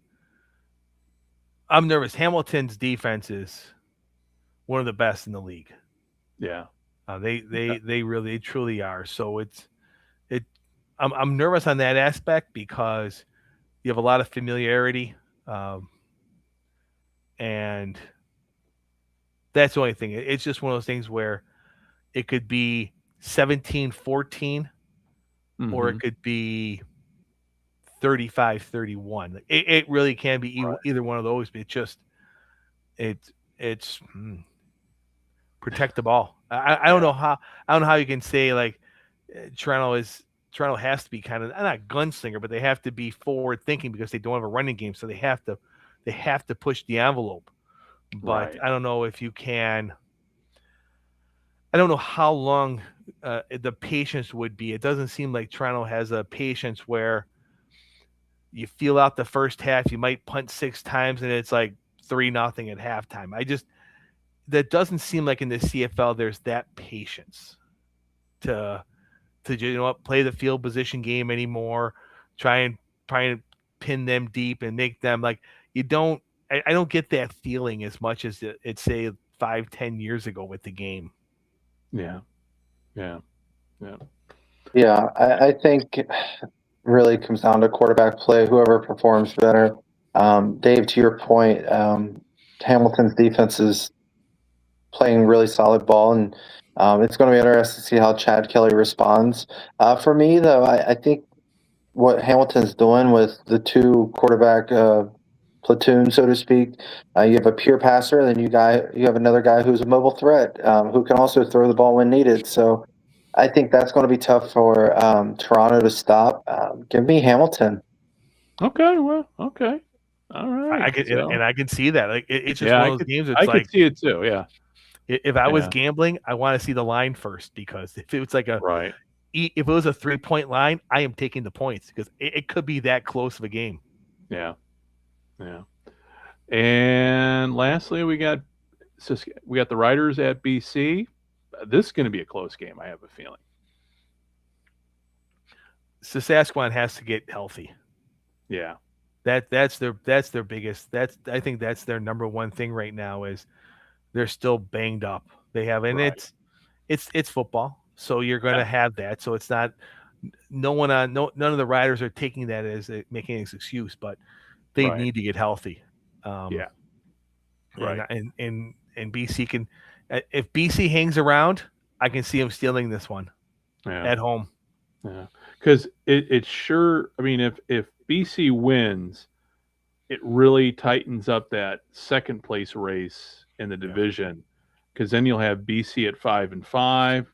D: I'm nervous. Hamilton's defense is one of the best in the league.
B: Yeah.
D: They really truly are. So I'm nervous on that aspect because you have a lot of familiarity, and that's the only thing. It's just one of those things where it could be 17-14, or it could be 35-31. It really can be either one of those. But it's protect the ball. I don't know how you can say like Toronto has to be kind of not gunslinger, but they have to be forward thinking because they don't have a running game, so they have to push the envelope. But I don't know if you can. I don't know how long the patience would be. It doesn't seem like Toronto has a patience where you feel out the first half, you might punt 6 times and it's like 3-0 at halftime. that doesn't seem like in the CFL there's that patience to play the field position game anymore, try and pin them deep and make them like you don't. I don't get that feeling as much as it say 5-10 years ago with the game.
B: Yeah.
C: I think really comes down to quarterback play. Whoever performs better. Dave, to your point, Hamilton's defense is playing really solid ball, and it's going to be interesting to see how Chad Kelly responds. For me, though, I think what Hamilton's doing with the two quarterback platoon, so to speak, you have a pure passer, and then you have another guy who's a mobile threat who can also throw the ball when needed. So I think that's going to be tough for Toronto to stop. Give me Hamilton.
B: Okay. Well. Okay. All right.
D: I can see that. Like it's just one of those games. It's
B: I
D: like
B: could see it too. Yeah.
D: If I was gambling, I want to see the line first, because if it was like if it was a 3-point line, I am taking the points because it could be that close of a game.
B: Yeah. And lastly, we got the Riders at BC. This is going to be a close game, I have a feeling.
D: Saskatchewan has to get healthy.
B: Yeah.
D: That's their biggest. I think that's their number one thing right now is they're still banged up. They have, and it's football, so you're going to have that. So it's not none of the riders are taking that as making an excuse, but they need to get healthy. And BC can, if BC hangs around, I can see them stealing this one at home.
B: Yeah, because it's sure. I mean, if BC wins, it really tightens up that second place race in the division, because then you'll have BC at 5-5.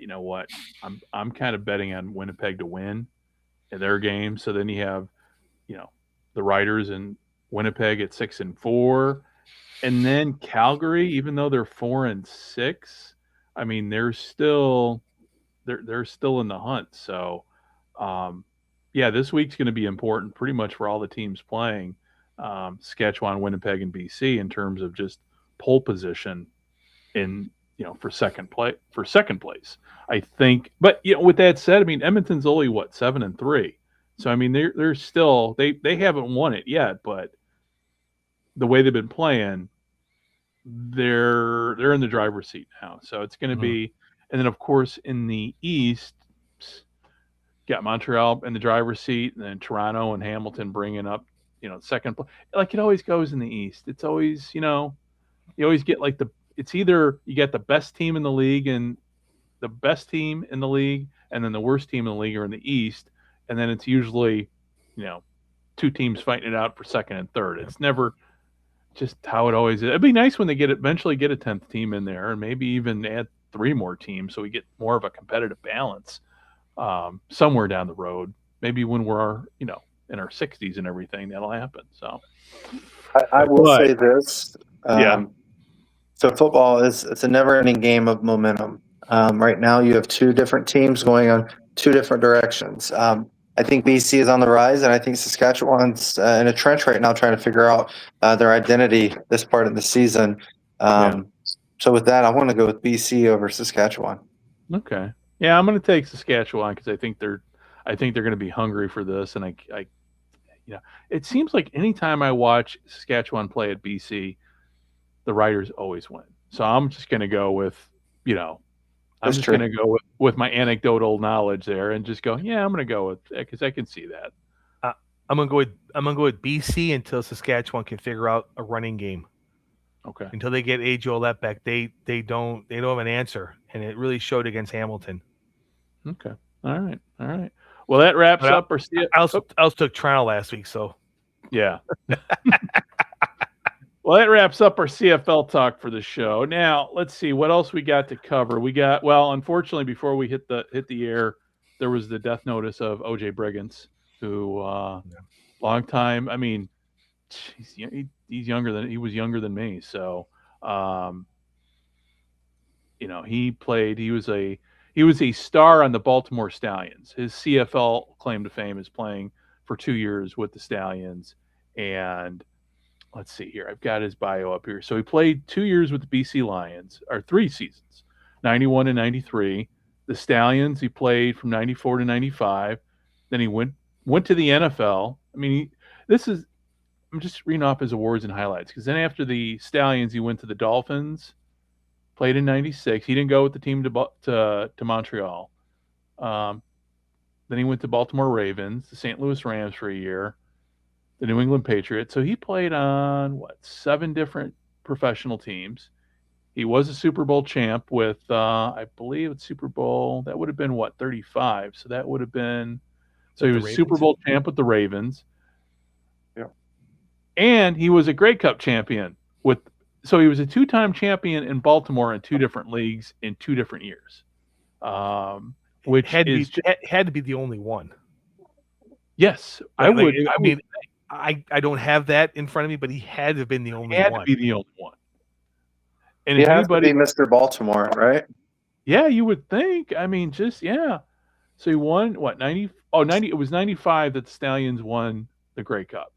B: You know what? I'm kind of betting on Winnipeg to win in their game. So then you have, the Riders and Winnipeg at 6-4, and then Calgary, even though they're 4-6, I mean they're still in the hunt. So, this week's going to be important pretty much for all the teams playing. Saskatchewan, Winnipeg, and BC in terms of just pole position in for second place. I think, but with that said, I mean Edmonton's only 7-3, so I mean they're still they haven't won it yet, but the way they've been playing, they're in the driver's seat now. So it's going to be, and then of course in the East, got Montreal in the driver's seat, and then Toronto and Hamilton bringing up second place. Like it always goes in the East. It's always you always get like it's either you get the best team in the league and the best team in the league, and then the worst team in the league are in the East, and then it's usually two teams fighting it out for second and third. It's never just how it always is. It'd be nice when they eventually get a 10th team in there, and maybe even add 3 more teams so we get more of a competitive balance somewhere down the road. Maybe when we're in our 60s and everything, that'll happen. So
C: I will say this. So football it's a never-ending game of momentum. Right now, you have 2 different teams going on 2 different directions. I think BC is on the rise, and I think Saskatchewan's in a trench right now trying to figure out their identity this part of the season. So with that, I want to go with BC over Saskatchewan.
B: Okay. Yeah, I'm going to take Saskatchewan because I think they're going to be hungry for this, and I it seems like anytime I watch Saskatchewan play at BC, the Riders always win. So I'm just going to go with I'm just going to go with my anecdotal knowledge there and just go, I'm going to go with it because I can see that.
D: I'm going to go with BC until Saskatchewan can figure out a running game.
B: Okay.
D: Until they get A.J. Olette back, they don't have an answer, and it really showed against Hamilton.
B: Okay. All right. Well, that wraps up our.
D: I also took Toronto last week, so
B: yeah. Well, that wraps up our CFL talk for the show. Now, let's see what else we got to cover. Unfortunately, before we hit the air, there was the death notice of O.J. Brigance, who long time. I mean, he's younger than he was younger than me. So, he played. He was a star on the Baltimore Stallions. His CFL claim to fame is playing for 2 years with the Stallions, and let's see here. I've got his bio up here. So he played 2 years with the BC Lions, or 3 seasons, 91 and 93. The Stallions, he played from 94 to 95. Then he went to the NFL. I mean, I'm just reading off his awards and highlights, because then after the Stallions, he went to the Dolphins, played in 96. He didn't go with the team to Montreal. Then he went to Baltimore Ravens, the St. Louis Rams for a year, the New England Patriots. So he played on, 7 different professional teams. He was a Super Bowl champ with, I believe it's Super Bowl, that would have been 35. So that would have been, so he was Super Bowl champ with the Ravens.
C: Yeah.
B: And he was a Grey Cup champion so he was a 2-time champion in Baltimore in 2 different leagues in 2 different years. Which
D: had to be the only one.
B: Yes,
D: I don't have that in front of me, but he had to have been the only one.
B: Had to be the only one. And
C: he
B: if
C: has
B: anybody,
C: to be Mr. Baltimore, right?
B: Yeah, you would think. I mean, So he won 90? Oh, 90. It was 95 that the Stallions won the Grey Cup,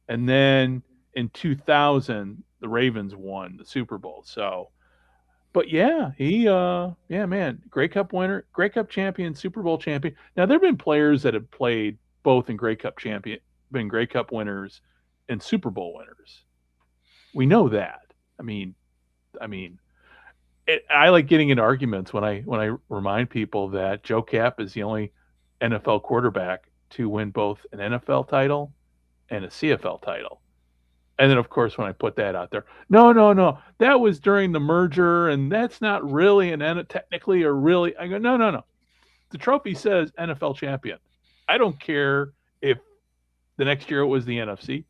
B: and then in 2000 the Ravens won the Super Bowl. So, but yeah, man, Grey Cup winner, Grey Cup champion, Super Bowl champion. Now there have been players that have played both in Grey Cup been Grey Cup winners and Super Bowl winners. We know that. I mean, I like getting into arguments when I remind people that Joe Kapp is the only NFL quarterback to win both an NFL title and a CFL title. And then, of course, when I put that out there, no, that was during the merger, and that's not really technically or really. I go, no. The trophy says NFL champion. I don't care if the next year it was the NFC.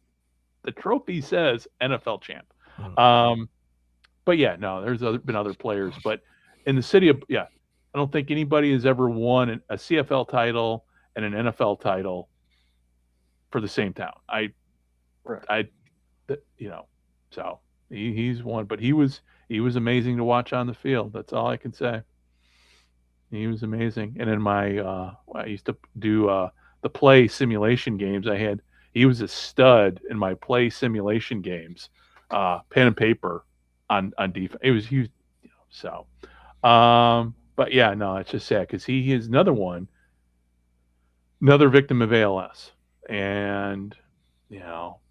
B: The trophy says NFL champ. But yeah, no, there's been other players. But in the city of, I don't think anybody has ever won a CFL title and an NFL title for the same town. So he's won, but he was amazing to watch on the field. That's all I can say. He was amazing. And in my, I used to do the play simulation games. He was a stud in my play simulation games, pen and paper on defense. It was huge. But yeah, no, it's just sad because he is another victim of ALS. And,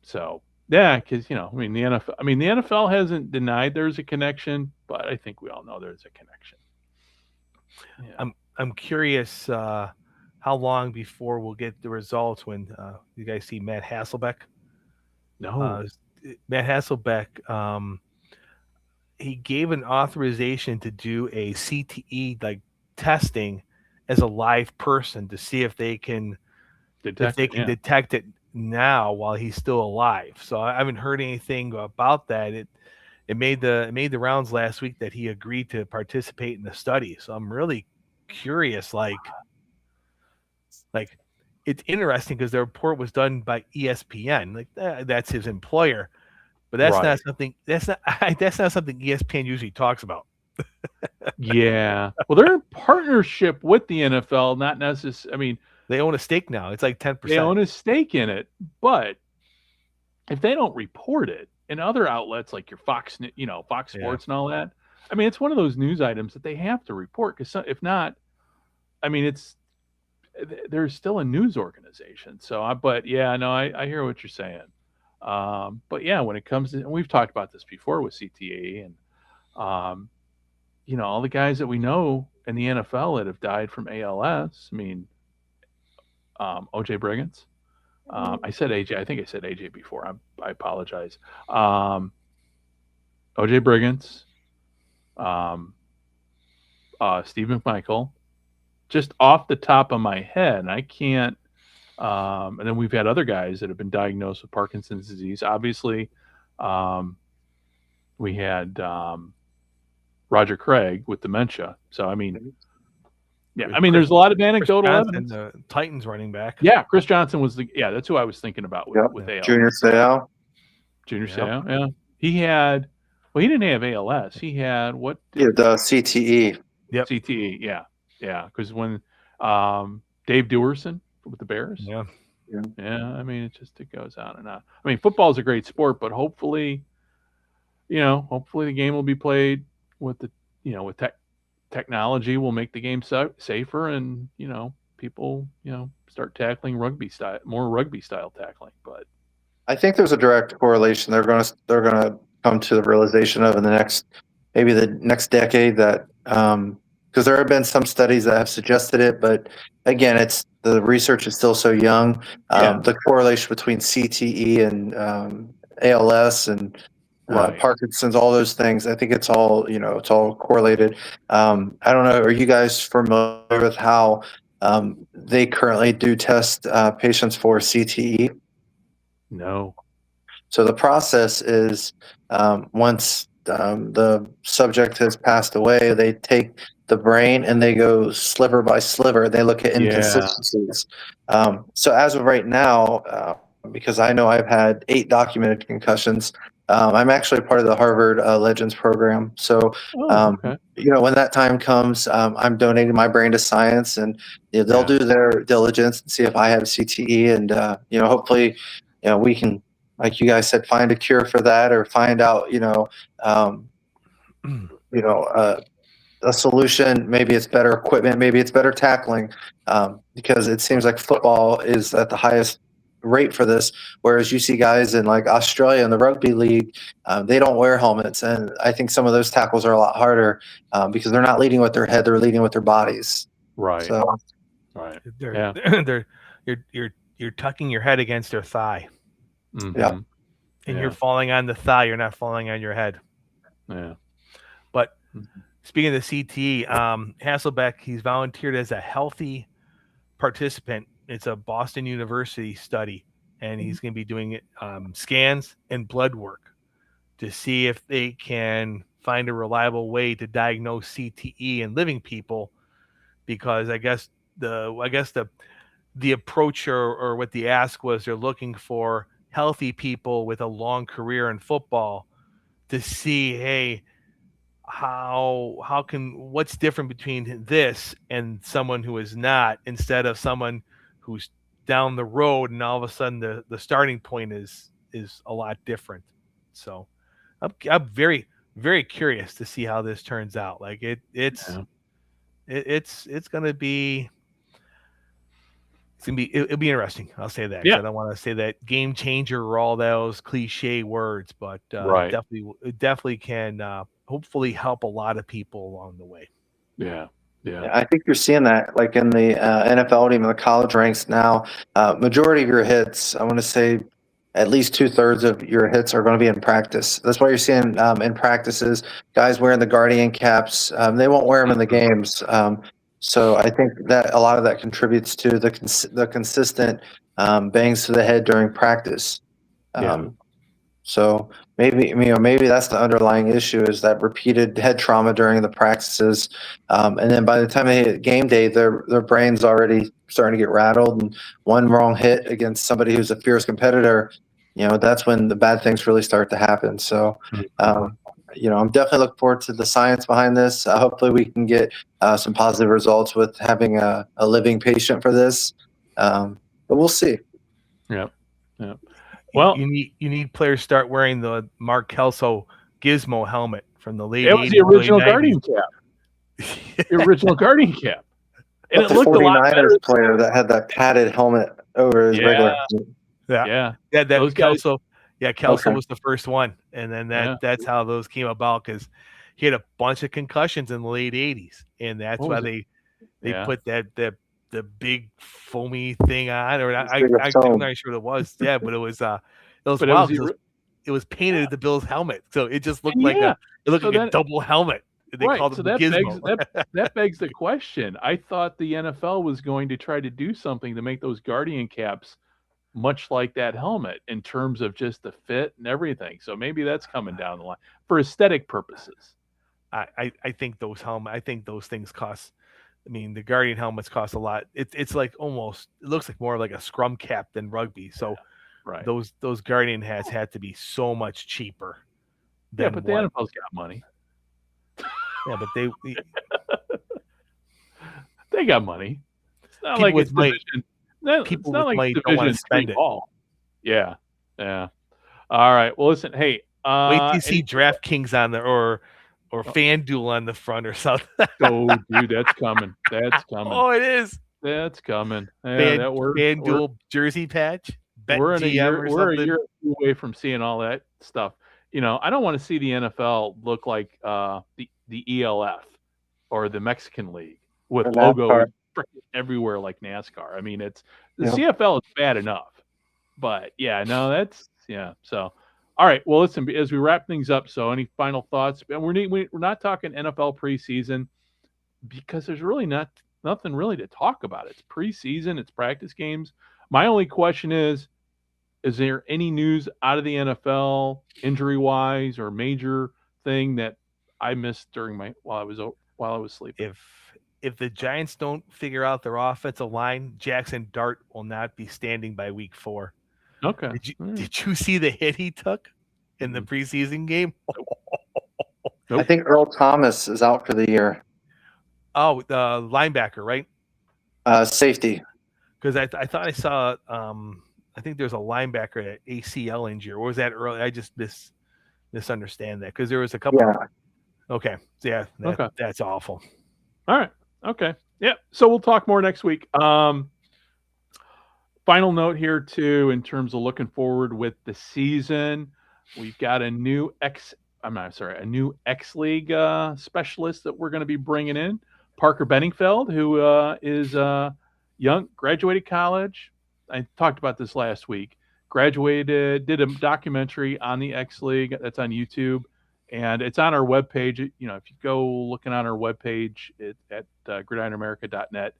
B: so yeah, because, the NFL hasn't denied there's a connection, but I think we all know there's a connection. Yeah.
D: I'm curious how long before we'll get the results when you guys see Matt Hasselbeck.
B: No.
D: Matt Hasselbeck, he gave an authorization to do a CTE testing as a live person to see if they can detect it now while he's still alive. So I haven't heard anything about that. It made the rounds last week that he agreed to participate in the study. So I'm really curious. It's interesting because the report was done by ESPN. That's his employer, but that's not something ESPN usually talks about.
B: Yeah. Well, they're in partnership with the NFL, not necessarily.
D: They own a stake now. It's like 10%.
B: They own a stake in it, but if they don't report it in other outlets like your Fox Sports and all that, it's one of those news items that they have to report, because if not, there's still a news organization. So, I hear what you're saying. But yeah, when it comes to, and we've talked about this before with CTE and, all the guys that we know in the NFL that have died from ALS. OJ Briggins. I said AJ. I think I said AJ before. I apologize. OJ Briggins, Steve McMichael, just off the top of my head. I can't. And then we've had other guys that have been diagnosed with Parkinson's disease. Obviously, we had Roger Craig with dementia. So there's a lot of anecdotal evidence.
D: Titans running back.
B: Yeah, Chris Johnson was that's who I was thinking about with ALS.
C: Junior Seau.
B: Yeah. He didn't have ALS. He had what?
C: Yeah, the CTE.
B: Yep. CTE, yeah. Because when Dave Dewerson with the Bears.
D: Yeah.
B: Yeah. I mean, it goes on and on. I mean, football is a great sport, but hopefully, hopefully the game will be played with with technology will make the game safer, and people start tackling more rugby style tackling. But
C: I think there's a direct correlation they're gonna come to the realization of in the next decade that because there have been some studies that have suggested it, but again, the research is still so young.
B: Yeah.
C: The correlation between CTE and ALS and
B: Right.
C: Parkinson's, all those things. I think it's all correlated. I don't know. Are you guys familiar with how they currently do test patients for CTE?
B: No.
C: So the process is once the subject has passed away, they take the brain and they go sliver by sliver. They look at inconsistencies. So as of right now, because I know I've had 8 documented concussions, I'm actually part of the Harvard Legends program. So
B: Okay.
C: when that time comes, I'm donating my brain to science, and they'll do their diligence and see if I have CTE, and hopefully, we can, like you guys said, find a cure for that, or find out, a solution. Maybe it's better equipment, maybe it's better tackling, because it seems like football is at the highest rate for this, whereas you see guys in like Australia in the rugby league, they don't wear helmets, and I think some of those tackles are a lot harder because they're not leading with their head, they're leading with their bodies.
B: Right.
C: So
B: Right.
D: You're tucking your head against their thigh.
B: Mm-hmm.
C: Yeah.
D: And you're falling on the thigh, you're not falling on your head.
B: Yeah.
D: But speaking of the CTE, Hasselbeck, he's volunteered as a healthy participant. It's a Boston University study, and he's going to be doing scans and blood work to see if they can find a reliable way to diagnose CTE in living people, because I guess the approach or what the ask was, they're looking for healthy people with a long career in football to see, hey, what's different between this and someone who is not, instead of someone who's down the road and all of a sudden the starting point is a lot different. So I'm very, very curious to see how this turns out. Like it's it'll be interesting. I'll say that.
B: Yeah.
D: I don't want to say that game changer or all those cliche words, but
B: Right.
D: definitely can hopefully help a lot of people along the way.
B: Yeah. Yeah.
C: I think you're seeing that like in the NFL team, in the college ranks now. Majority of your hits, I want to say at least 2/3 of your hits are going to be in practice. That's why you're seeing in practices guys wearing the Guardian caps. They won't wear them in the games. So I think that a lot of that contributes to the consistent bangs to the head during practice. So maybe that's the underlying issue, is that repeated head trauma during the practices, and then by the time they hit game day, their brain's already starting to get rattled, and one wrong hit against somebody who's a fierce competitor, that's when the bad things really start to happen. So I'm definitely looking forward to the science behind this. Hopefully we can get some positive results with having a living patient for this, but we'll see.
B: Yeah. Well,
C: Oh.
D: you need players start wearing the Mark Kelso Gizmo helmet from the late 80s.
B: It was the original Guardian cap. The original Guardian cap. And it
C: the
B: looked a lot better.
C: 49ers player that had that padded helmet over his regular.
B: Yeah.
D: That
B: Those guys-
D: Kelso. Yeah, Kelso
C: Okay.
D: was the first one, and then that's how those came about, because he had a bunch of concussions in the late 80s, and that's why they put the big foamy thing on, or I'm not sure what it was. Yeah, but it was wild. It was painted at the Bills helmet, so it just looked like a double helmet. They called it the Gizmo.
B: That begs the question. I thought the NFL was going to try to do something to make those Guardian caps much like that helmet in terms of just the fit and everything. So maybe that's coming down the line for aesthetic purposes.
D: I think those things cost. I mean, the Guardian helmets cost a lot. It's like almost, it looks like more like a scrum cap than rugby. So
B: right.
D: Those Guardian hats had to be so much cheaper.
B: Yeah, but the NFL's got money.
D: Yeah, but
B: they got money. It's not like it's
D: people
B: not
D: with
B: like
D: money don't want
B: Division
D: to spend
B: 3
D: it.
B: ball. Yeah. All right. Well, listen. Hey,
D: Wait till you see DraftKings on there or FanDuel on the front or something.
B: Oh, dude, that's coming. That's coming.
D: Oh, it is.
B: That's coming. Yeah,
D: FanDuel jersey patch.
B: We're a year or two away from seeing all that stuff. I don't want to see the NFL look like the ELF or the Mexican League with logos everywhere like NASCAR. I mean, the CFL is bad enough, but So, all right. Well, listen, as we wrap things up, so any final thoughts? And we're not talking NFL preseason because there's really nothing really to talk about. It's preseason. It's practice games. My only question is there any news out of the NFL injury-wise or major thing that I missed during while I was sleeping?
D: If the Giants don't figure out their offensive line, Jackson Dart will not be standing by week 4.
B: Okay.
D: Did you see the hit he took in the preseason game?
C: Nope. I think Earl Thomas is out for the year.
D: Oh, the linebacker, right?
C: Safety.
D: Because I thought I saw I think there's a linebacker at ACL injury. Or was that early? I just misunderstand that because there was a couple.
C: Yeah.
D: Okay. Yeah. That's awful.
B: All right. Okay. Yeah. So we'll talk more next week. Final note here too, in terms of looking forward with the season, we've got a new X League specialist that we're going to be bringing in, Parker Benningfeld, who is young, graduated college. I talked about this last week. Graduated, did a documentary on the X League that's on YouTube, and it's on our webpage. If you go looking on our webpage at gridironamerica.net,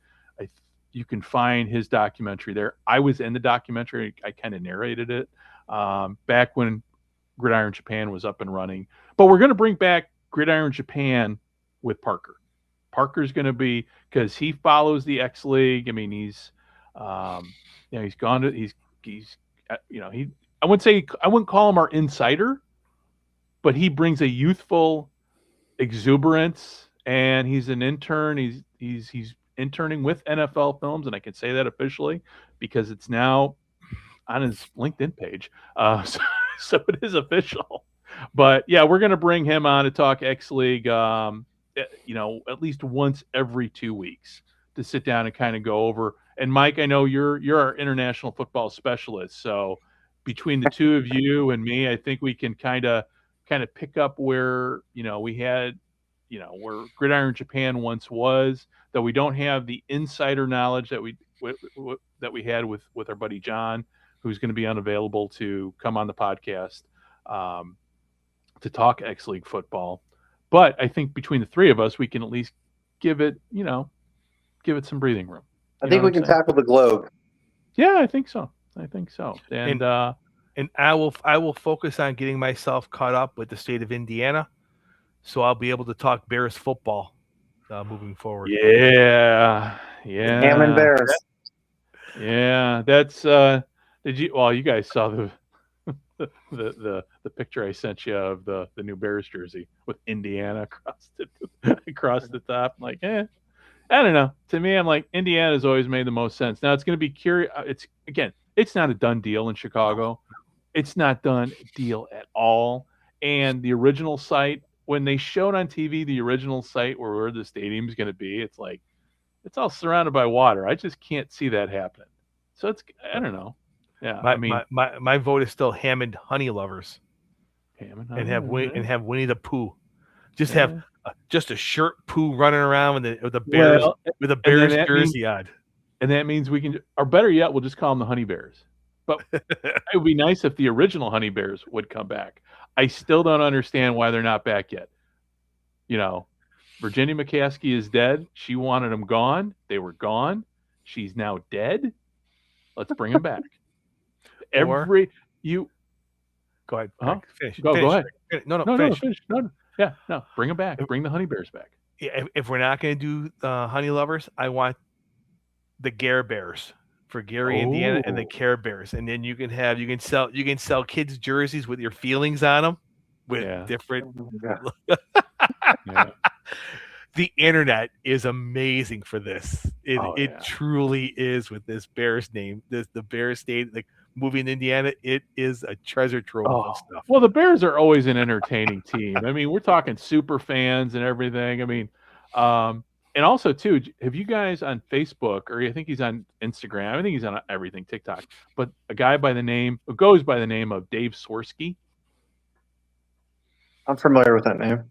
B: you can find his documentary there. I was in the documentary. I kind of narrated it back when Gridiron Japan was up and running. But we're going to bring back Gridiron Japan with Parker. Parker's going to be, because he follows the X League. I mean, he's gone to, I wouldn't call him our insider, but he brings a youthful exuberance, and he's an intern. He's interning with NFL Films, and I can say that officially because it's now on his LinkedIn page. So it is official. But yeah, we're going to bring him on to talk X League, at least once every 2 weeks to sit down and kind of go over. And Mike, I know you're our international football specialist. So between the two of you and me, I think we can kind of pick up where, we had, where Gridiron Japan once was, that we don't have the insider knowledge that we had with our buddy John, who's going to be unavailable to come on the podcast to talk X League football. But I think between the three of us, we can at least give it some breathing room.
C: I think we can tackle the globe.
B: Yeah, I think so. And
D: I will focus on getting myself caught up with the state of Indiana, so I'll be able to talk Bears football moving forward.
B: Yeah.
C: Hammond Bears.
B: Yeah, that's. You guys saw the picture I sent you of the new Bears jersey with Indiana across the top. I'm like, I don't know. To me, I'm like, Indiana's always made the most sense. Now it's going to be curious. It's not a done deal in Chicago. It's not done deal at all. And the original site, when they showed on TV the original site where the stadium's going to be, it's like, it's all surrounded by water. I just can't see that happening. So I don't know. Yeah,
D: my vote is still Hammond Honey Lovers.
B: Hammond
D: and have Winnie the Pooh. Have just a shirt Pooh running around with the Bears with a Bears jersey on.
B: And that means we can, or better yet, we'll just call them the Honey Bears. But it would be nice if the original Honey Bears would come back. I still don't understand why they're not back yet. Virginia McCaskey is dead. She wanted them gone. They were gone. She's now dead. Let's bring them back.
D: Go ahead.
B: Finish. Go ahead.
D: Finish.
B: No. Bring them back. Bring the Honey Bears back.
D: If we're not going to do the Honey Lovers, I want the Gare Bears for Gary, Indiana, and the Care Bears, and then you can sell kids jerseys with your feelings on them with different. the internet is amazing for this. It truly is with this Bears name, the Bears state, like movie in Indiana. It is a treasure trove of stuff.
B: Well, the Bears are always an entertaining team. I mean, we're talking super fans and everything. I mean, and also too, have you guys on Facebook, or I think he's on Instagram? I think he's on everything, TikTok. But a guy goes by the name of Dave Cieslinski.
C: I'm familiar with that name.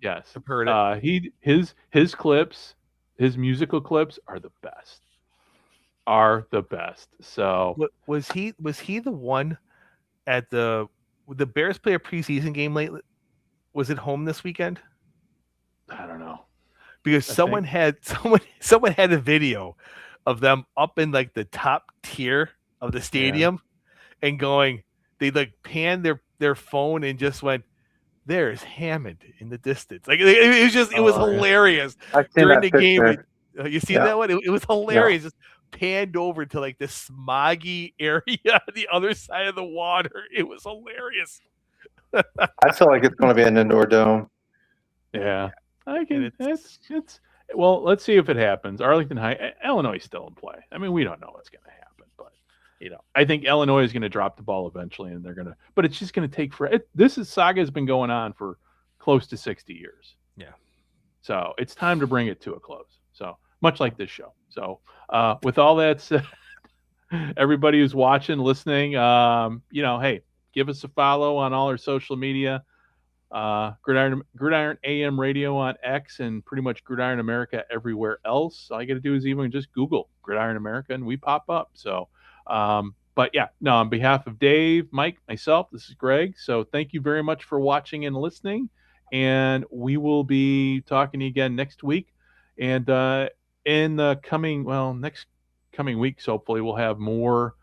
B: Yes,
D: I've heard it.
B: His clips, his musical clips are the best. So
D: was he the one at the Bears play a preseason game lately? Was it home this weekend?
B: I don't know,
D: because someone had a video of them up in like the top tier of the stadium and going, they like panned their phone and just went, there's Hammond in the distance. Like it was hilarious during the game. You see that one? It was hilarious. Just panned over to like this smoggy area on the other side of the water. It was hilarious.
C: I feel like it's going to be an indoor dome.
B: Yeah, I can. It's well. Let's see if it happens. Arlington High, Illinois is still in play. I mean, we don't know what's going to happen, but I think Illinois is going to drop the ball eventually, and they're going to. But it's just going to take this saga has been going on for close to 60 years.
D: Yeah. So
B: it's time to bring it to a close. So much like this show. So with all that said, everybody who's watching, listening, hey, give us a follow on all our social media. Gridiron AM Radio on X, and pretty much Gridiron America everywhere else. All you got to do is even just Google Gridiron America and we pop up. So, but yeah, no, on behalf of Dave, Mike, myself, this is Greg. So thank you very much for watching and listening. And we will be talking again next week. And in the next coming weeks, hopefully we'll have more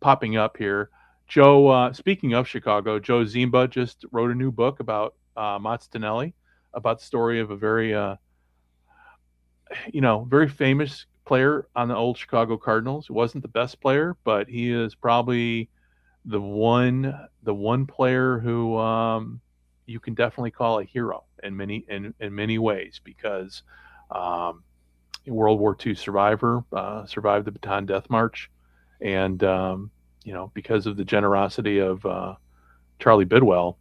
B: popping up here. Joe, speaking of Chicago, Joe Zimba just wrote a new book about Mats Tonelli, about the story of a very, very famous player on the old Chicago Cardinals. He wasn't the best player, but he is probably the one player who you can definitely call a hero in many ways, because World War II survivor, survived the Bataan Death March, and because of the generosity of Charlie Bidwell,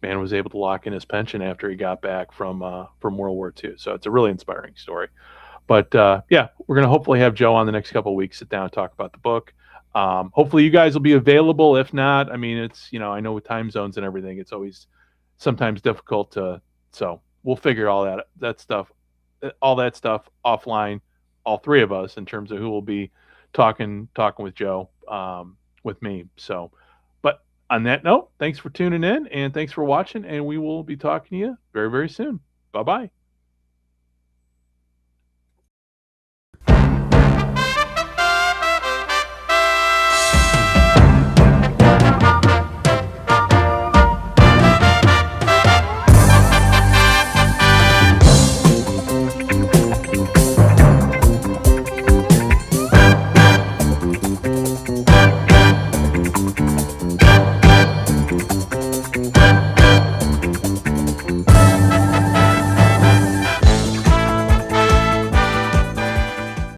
B: man was able to lock in his pension after he got back from World War II. So it's a really inspiring story. But we're going to hopefully have Joe on the next couple of weeks, sit down and talk about the book. Hopefully you guys will be available. If not, I mean, it's, I know with time zones and everything, it's always sometimes difficult so we'll figure all that stuff offline, all three of us, in terms of who will be talking with Joe, with me. So, but on that note, thanks for tuning in and thanks for watching, and we will be talking to you very, very soon. Bye-bye.